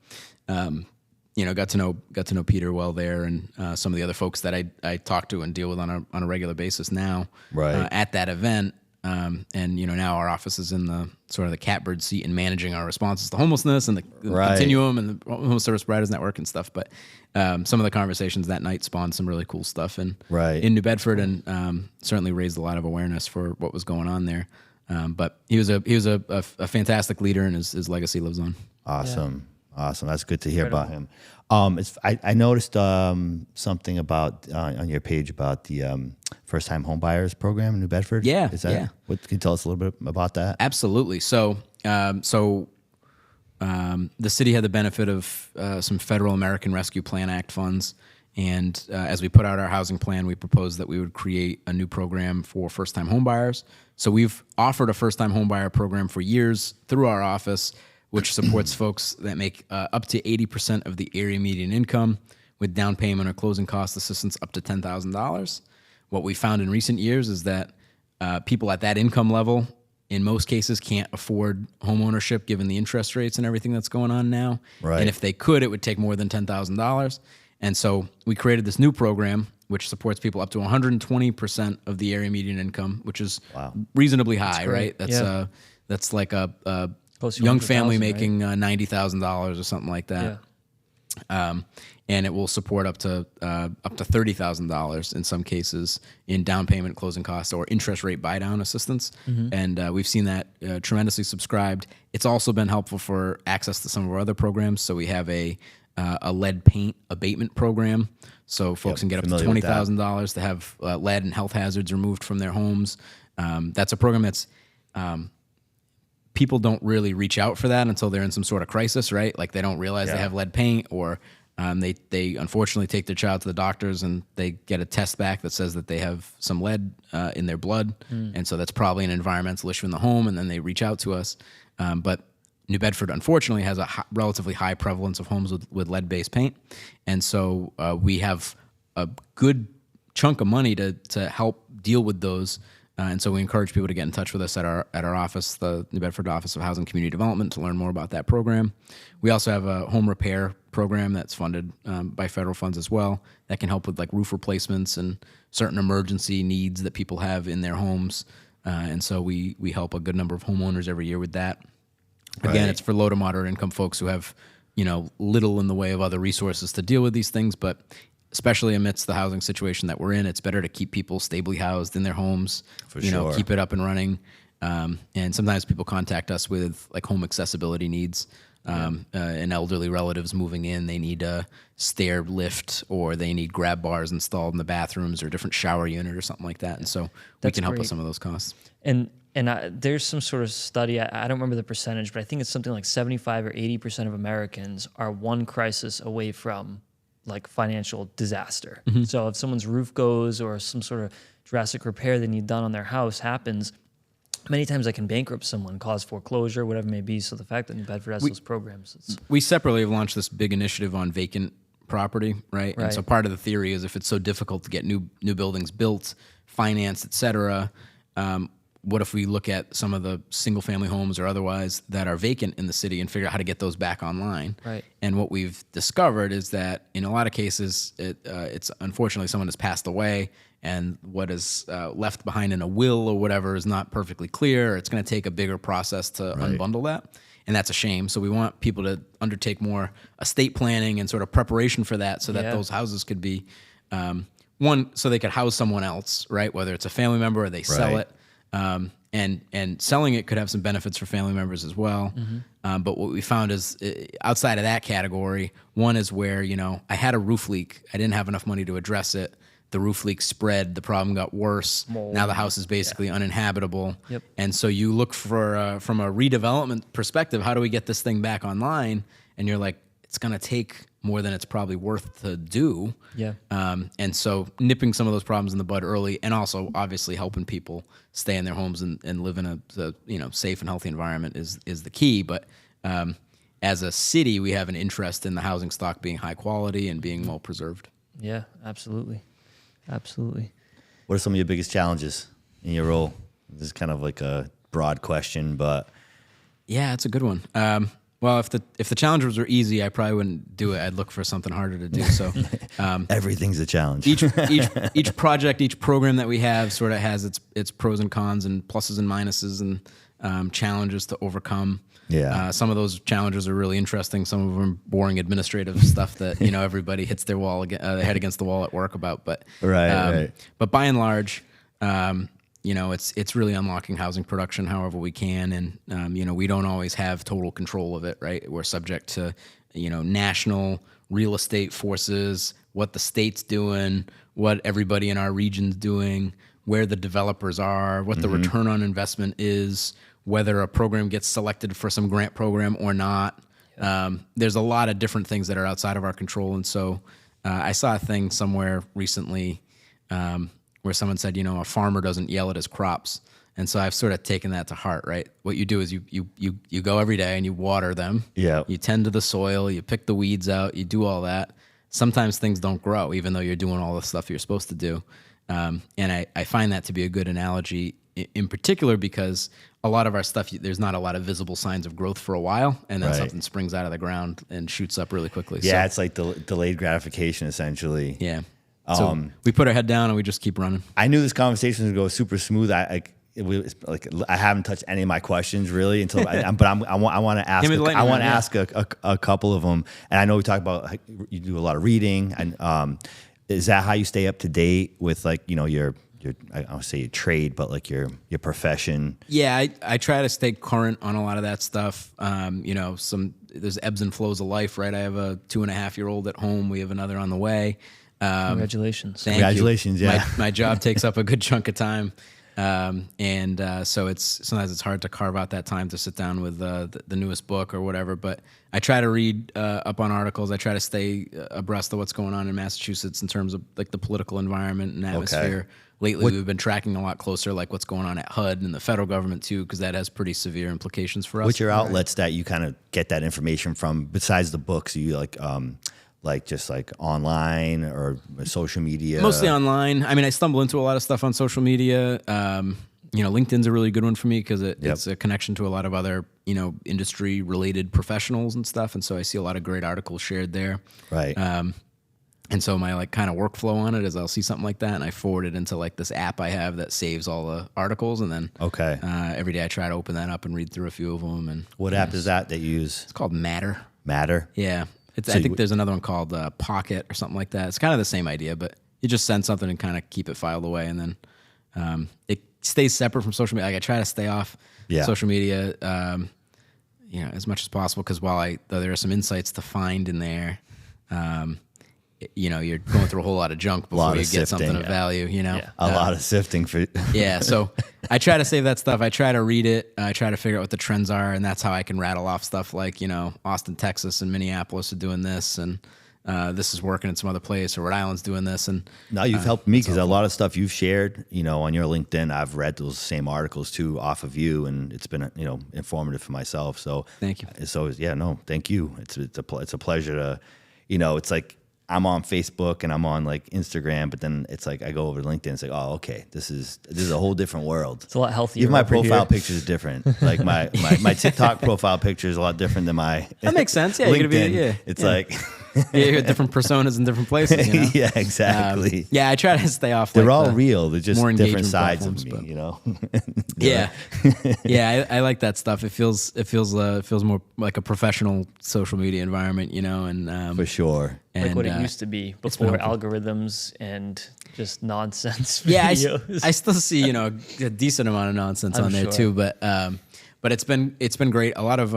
Got to know Peter well there, and some of the other folks that I talk to and deal with on a regular basis now. At that event, and now our office is in the sort of the catbird seat in managing our responses to homelessness and the continuum and the homeless service providers network and stuff. But some of the conversations that night spawned some really cool stuff in New Bedford, and certainly raised a lot of awareness for what was going on there. But he was a fantastic leader, and his legacy lives on. Awesome. Yeah. Awesome. That's good to hear about him. I noticed something about on your page about the first-time homebuyers program in New Bedford. Yeah. What, can you tell us a little bit about that? Absolutely. So the city had the benefit of some federal American Rescue Plan Act funds. And as we put out our housing plan, we proposed that we would create a new program for first-time homebuyers. So we've offered a first-time homebuyer program for years through our office, which supports folks that make up to 80% of the area median income with down payment or closing cost assistance up to $10,000. What we found in recent years is that people at that income level, in most cases, can't afford home ownership given the interest rates and everything that's going on now. And if they could, it would take more than $10,000. And so we created this new program which supports people up to 120% of the area median income, which is reasonably high, right? That's like a young family making $90,000 or something like that. And it will support up to $30,000 in some cases in down payment, closing costs, or interest rate buy down assistance. And we've seen that tremendously subscribed. It's also been helpful for access to some of our other programs. So we have a lead paint abatement program. So folks can get up to $20,000 to have lead and health hazards removed from their homes. That's a program that's people don't really reach out for that until they're in some sort of crisis, right? Like they don't realize they have lead paint, or they unfortunately take their child to the doctors and they get a test back that says that they have some lead in their blood. And so that's probably an environmental issue in the home, and then they reach out to us. But New Bedford, unfortunately, has a relatively high prevalence of homes with lead-based paint. And so we have a good chunk of money to help deal with those. And so we encourage people to get in touch with us at our office, the New Bedford Office of Housing and Community Development, to learn more about that program. We also have a home repair program that's funded by federal funds as well that can help with like roof replacements and certain emergency needs that people have in their homes. And so we help a good number of homeowners every year with that. Again, it's for low to moderate income folks who have, little in the way of other resources to deal with these things, but especially amidst the housing situation that we're in, it's better to keep people stably housed in their homes, keep it up and running. And sometimes people contact us with like home accessibility needs. And elderly relatives moving in, they need a stair lift, or they need grab bars installed in the bathrooms, or a different shower unit or something like that. And so we can help with some of those costs. And there's some sort of study, I don't remember the percentage, but I think it's something like 75 or 80% of Americans are one crisis away from like financial disaster. So if someone's roof goes, or some sort of drastic repair they need done on their house happens, many times that can bankrupt someone, cause foreclosure, whatever it may be. So the fact that New Bedford has those programs. We separately have launched this big initiative on vacant property, right? And so part of the theory is if it's so difficult to get new buildings built, financed, et cetera, what if we look at some of the single-family homes or otherwise that are vacant in the city and figure out how to get those back online? And what we've discovered is that in a lot of cases, it's unfortunately someone has passed away, and what is left behind in a will or whatever is not perfectly clear. It's going to take a bigger process to unbundle that, and that's a shame. So we want people to undertake more estate planning and sort of preparation for that, so that those houses could be so they could house someone else, right? Whether it's a family member or they sell it. and selling it could have some benefits for family members as well. But what we found is outside of that category, one is where, I had a roof leak. I didn't have enough money to address it. The roof leak spread. The problem got worse. Mold. Now the house is basically uninhabitable. Yep. And so you look for, from a redevelopment perspective, how do we get this thing back online? And you're like, it's going to take more than it's probably worth to do. Yeah. And so nipping some of those problems in the bud early, and also obviously helping people stay in their homes and live in a safe and healthy environment is the key. But as a city, we have an interest in the housing stock being high quality and being well preserved. Yeah, absolutely. Absolutely. What are some of your biggest challenges in your role? This is kind of like a broad question, but yeah, it's a good one. Well, if the challenges were easy, I probably wouldn't do it. I'd look for something harder to do. So everything's a challenge. each project, each program that we have sort of has its pros and cons and pluses and minuses and challenges to overcome. Yeah. Some of those challenges are really interesting. Some of them boring administrative stuff that everybody hits their head against the wall at work about. But right. But by and large, it's really unlocking housing production however we can, and we don't always have total control of it. Right, we're subject to national real estate forces, what the state's doing, what everybody in our region's doing, where the developers are, what the return on investment is, whether a program gets selected for some grant program or not. There's a lot of different things that are outside of our control. And so I saw a thing somewhere recently where someone said, a farmer doesn't yell at his crops. And so I've sort of taken that to heart, right? What you do is you go every day and you water them. Yeah. You tend to the soil, you pick the weeds out, you do all that. Sometimes things don't grow, even though you're doing all the stuff you're supposed to do. And I find that to be a good analogy in particular because a lot of our stuff, there's not a lot of visible signs of growth for a while, and then something springs out of the ground and shoots up really quickly. Yeah, it's like delayed gratification, essentially. Yeah. So we put our head down and we just keep running. I knew this conversation was going to go super smooth. I haven't touched any of my questions really until, but I want to ask a couple of them. And I know we talk about you do a lot of reading, and is that how you stay up to date with your I don't say your trade, but like your profession? Yeah, I try to stay current on a lot of that stuff. There's ebbs and flows of life, right? I have a 2.5-year-old at home. We have another on the way. Congratulations. Congratulations. You. Yeah. My job takes up a good chunk of time. So sometimes it's hard to carve out that time to sit down with the newest book or whatever. But I try to read up on articles. I try to stay abreast of what's going on in Massachusetts in terms of like the political environment and atmosphere. Okay. Lately, we've been tracking a lot closer, like what's going on at HUD and the federal government too, because that has pretty severe implications for us. What's your outlets that you kind of get that information from besides the books? Are you just online or social media? Mostly online. I mean, I stumble into a lot of stuff on social media. LinkedIn's a really good one for me because it's a connection to a lot of other, industry related professionals and stuff. And so I see a lot of great articles shared there. Right. And so my kind of workflow on it is I'll see something like that and I forward it into like this app I have that saves all the articles. And then every day I try to open that up and read through a few of them. And what app is that you use? It's called Matter. Matter? Yeah. I think there's another one called Pocket or something like that. It's kind of the same idea, but you just send something and kind of keep it filed away, and then it stays separate from social media. Like I try to stay off social media, as much as possible, because though there are some insights to find in there, you're going through a whole lot of junk before you get something of value. A lot of sifting for. Yeah, so I try to save that stuff. I try to read it. I try to figure out what the trends are, and that's how I can rattle off stuff like Austin, Texas, and Minneapolis are doing this, and this is working in some other place, or Rhode Island's doing this. And now you've helped me because a lot of stuff you've shared, on your LinkedIn, I've read those same articles too off of you, and it's been informative for myself. So thank you. So thank you. It's a pleasure to, it's like. I'm on Facebook and I'm on like Instagram, but then it's like I go over to LinkedIn and say, oh, okay, this is a whole different world. It's a lot healthier. Even my profile picture is different. Like my TikTok profile picture is a lot different than my that makes sense. Yeah, LinkedIn. It's like different personas in different places. You know? Yeah, exactly. Yeah, I try to stay off. They're like, all the real. They're just more different engagement sides of me, platforms, you know? Yeah, yeah, I like that stuff. It feels more like a professional social media environment, you know, and For sure. Like what it and, used to be before algorithms and just nonsense yeah, videos. I still see, you know, a decent amount of nonsense I'm on there sure. too, but it's been great. A lot of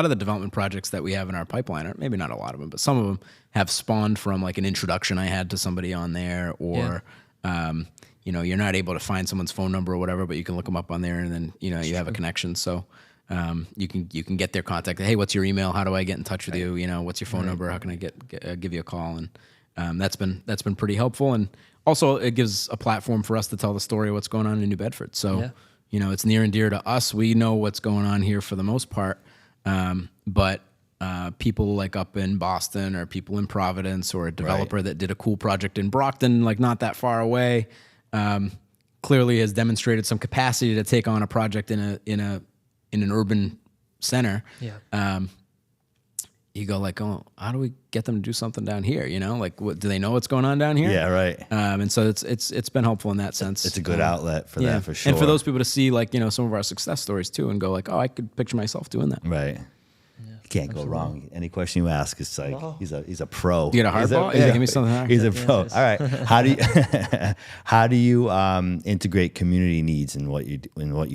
the development projects that we have in our pipeline, or maybe not a lot of them, but some of them have spawned from like an introduction I had to somebody on there, or you know, you're not able to find someone's phone number or whatever, but you can look them up on there, and then you know you have a connection. So you can get their contact. Hey, what's your email? How do I get in touch with you? You know, what's your phone number? How can I give you a call? And that's been pretty helpful. And also, it gives a platform for us to tell the story of what's going on in New Bedford. So you know, it's near and dear to us. We know what's going on here for the most part. But people like up in Boston, or people in Providence, or a developer that did a cool project in Brockton, like not that far away, clearly has demonstrated some capacity to take on a project in an urban center. Yeah. You go like, oh, how do we get them to do something down here? You know, like, do they know what's going on down here? Yeah, right. And so it's been helpful in that sense. It's a good outlet for that, for sure. And for those people to see, like, you know, some of our success stories too, and go like, oh, I could picture myself doing that. Right. You can't go wrong. Any question you ask, it's like he's a pro. You get a hard ball? Yeah, give me something hard. He's a pro. All right. How do you integrate community needs in what you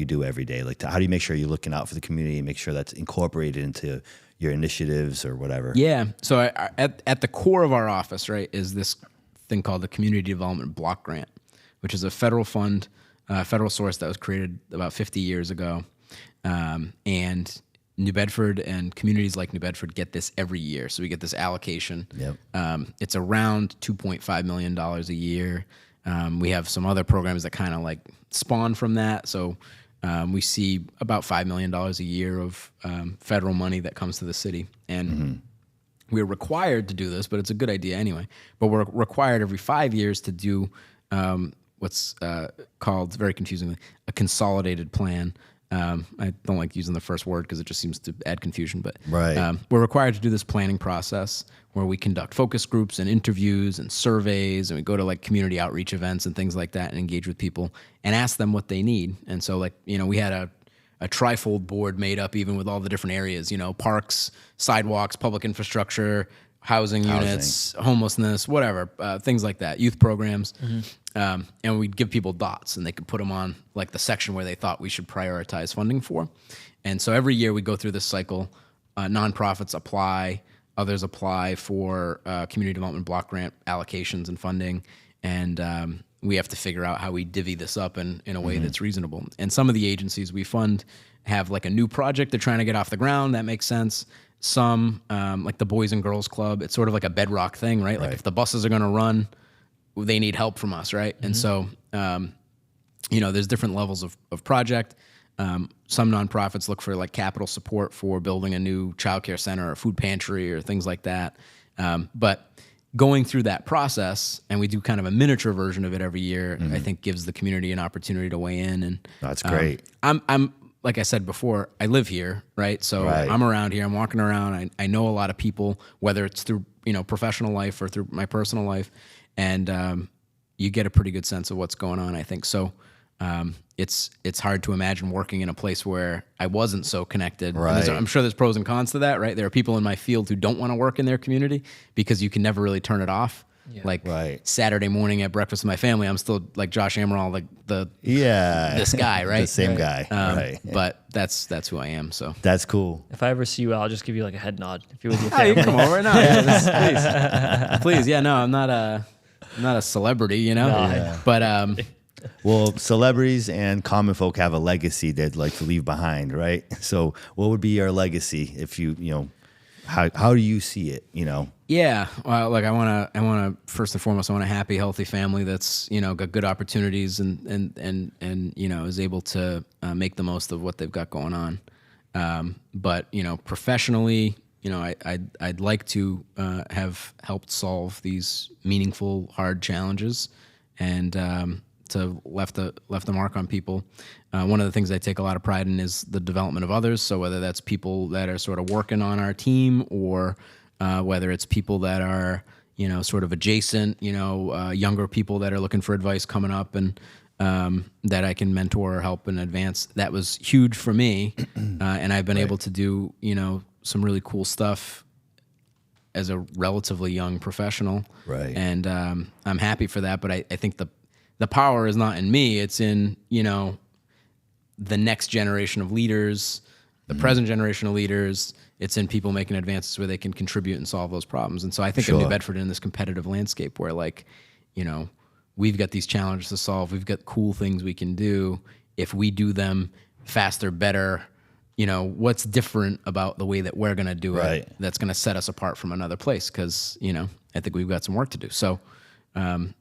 do every day? Like, how do you make sure you're looking out for the community and make sure that's incorporated into your initiatives or whatever? Yeah. So at the core of our office, right, is this thing called the Community Development Block Grant, which is a federal fund, federal source that was created about 50 years ago, and New Bedford and communities like New Bedford get this every year. So we get this allocation. Yep. It's around $2.5 million a year. We have some other programs that kind of like spawn from that. So we see about $5 million a year of federal money that comes to the city. And we're required to do this, but it's a good idea anyway. But we're required every 5 years to do what's called, very confusingly, a consolidated plan. I don't like using the first word because it just seems to add confusion, but we're required to do this planning process where we conduct focus groups and interviews and surveys, and we go to like community outreach events and things like that and engage with people and ask them what they need. And so, like, you know, we had a trifold board made up even with all the different areas, you know, parks, sidewalks, public infrastructure, housing units, homelessness, whatever, things like that, youth programs. And we'd give people dots, and they could put them on like the section where they thought we should prioritize funding for. And so every year we go through this cycle. Nonprofits apply, others apply for community development block grant allocations and funding. And we have to figure out how we divvy this up in a way that's reasonable. And some of the agencies we fund have like a new project they're trying to get off the ground. That makes sense. Some, like the Boys and Girls Club, it's sort of like a bedrock thing, right? Like if the buses are going to run, they need help from us, right? And so, you know, there's different levels of project. Some nonprofits look for like capital support for building a new childcare center or food pantry or things like that. But going through that process, and we do kind of a miniature version of it every year, I think gives the community an opportunity to weigh in. And That's great. I'm like I said before, I live here, right? So I'm around here. I'm walking around. I know a lot of people, whether it's through, you know, professional life or through my personal life, and you get a pretty good sense of what's going on, I think. So it's hard to imagine working in a place where I wasn't so connected. Right. I'm sure there's pros and cons to that, right? There are people in my field who don't want to work in their community because you can never really turn it off. Yeah. Like Saturday morning at breakfast with my family, I'm still like Josh Amaral, like this guy, right? The same guy, But that's who I am. So that's cool. If I ever see you, I'll just give you like a head nod. If you're with your family, you can come over. No, please. Yeah, no, I'm not a celebrity, you know. No. But well, celebrities and common folk have a legacy they'd like to leave behind, right? So, what would be your legacy if you know? How do you see it? You know. Yeah, well, like I want to first and foremost, I want a happy, healthy family that's, you know, got good opportunities and you know, is able to make the most of what they've got going on. But you know, professionally, you know, I'd like to have helped solve these meaningful, hard challenges, and to left the mark on people. One of the things I take a lot of pride in is the development of others. So whether that's people that are sort of working on our team or whether it's people that are, you know, sort of adjacent, you know, younger people that are looking for advice coming up and that I can mentor or help in advance. That was huge for me. And I've been able to do, you know, some really cool stuff as a relatively young professional. Right. And I'm happy for that. But I think the power is not in me. It's in, you know, the next generation of leaders, the present generation of leaders. It's in people making advances where they can contribute and solve those problems. And so I think of New Bedford in this competitive landscape where, like, you know, we've got these challenges to solve. We've got cool things we can do. If we do them faster, better, you know, what's different about the way that we're going to do it that's going to set us apart from another place? Because, you know, I think we've got some work to do. So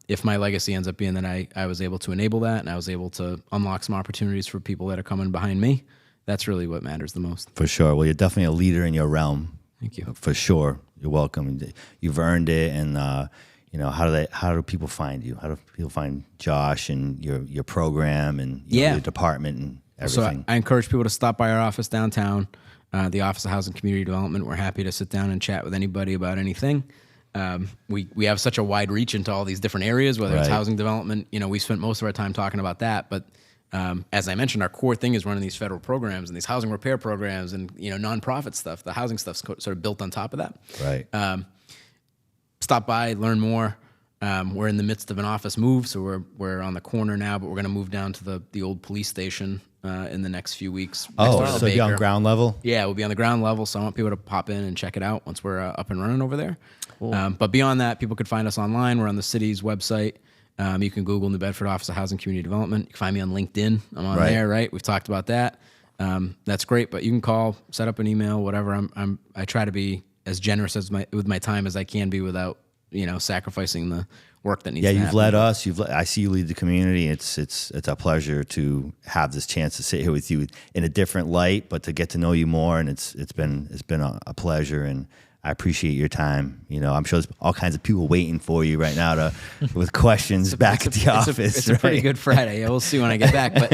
if my legacy ends up being that I was able to enable that and I was able to unlock some opportunities for people that are coming behind me, that's really what matters the most. For sure. Well, you're definitely a leader in your realm. Thank you. For sure. You're welcome. You've earned it. And, you know, how do people find you? How do people find Josh and your program and your department and everything? So I encourage people to stop by our office downtown, the Office of Housing Community Development. We're happy to sit down and chat with anybody about anything. We have such a wide reach into all these different areas, whether it's housing development. You know, we spent most of our time talking about that, but as I mentioned, our core thing is running these federal programs and these housing repair programs and, you know, nonprofit stuff. The housing stuff's sort of built on top of that. Right. Stop by, learn more. We're in the midst of an office move, so we're on the corner now, but we're going to move down to the old police station in the next few weeks. So be on ground level? Yeah, we'll be on the ground level, so I want people to pop in and check it out once we're up and running over there. Cool. But beyond that, people could find us online. We're on the city's website. You can Google New Bedford Office of Housing Community Development. You can find me on LinkedIn. I'm on there, right? We've talked about that. That's great, but you can call, set up an email, whatever. I try to be as generous with my time as I can be without, you know, sacrificing the work that needs to happen. Yeah, you've led us. I see you lead the community. It's a pleasure to have this chance to sit here with you in a different light, but to get to know you more. And it's been a pleasure, and I appreciate your time. You know, I'm sure there's all kinds of people waiting for you right now with questions back at the office. It's a pretty good Friday. Yeah, we'll see when I get back. But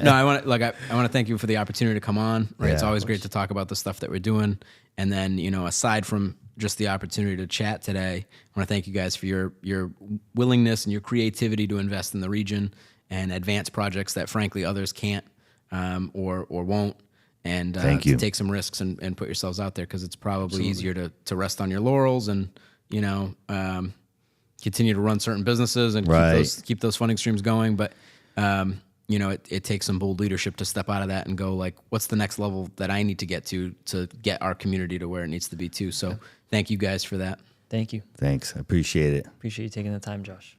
no, I want to thank you for the opportunity to come on. Right, it's always great to talk about the stuff that we're doing. And then, you know, aside from just the opportunity to chat today, I want to thank you guys for your willingness and your creativity to invest in the region and advance projects that, frankly, others can't or won't. And to take some risks and put yourselves out there, because it's probably easier to rest on your laurels and, you know, continue to run certain businesses and keep those funding streams going. But, you know, it takes some bold leadership to step out of that and go, like, what's the next level that I need to get get our community to where it needs to be too. So thank you guys for that. Thank you. Thanks. I appreciate it. Appreciate you taking the time, Josh.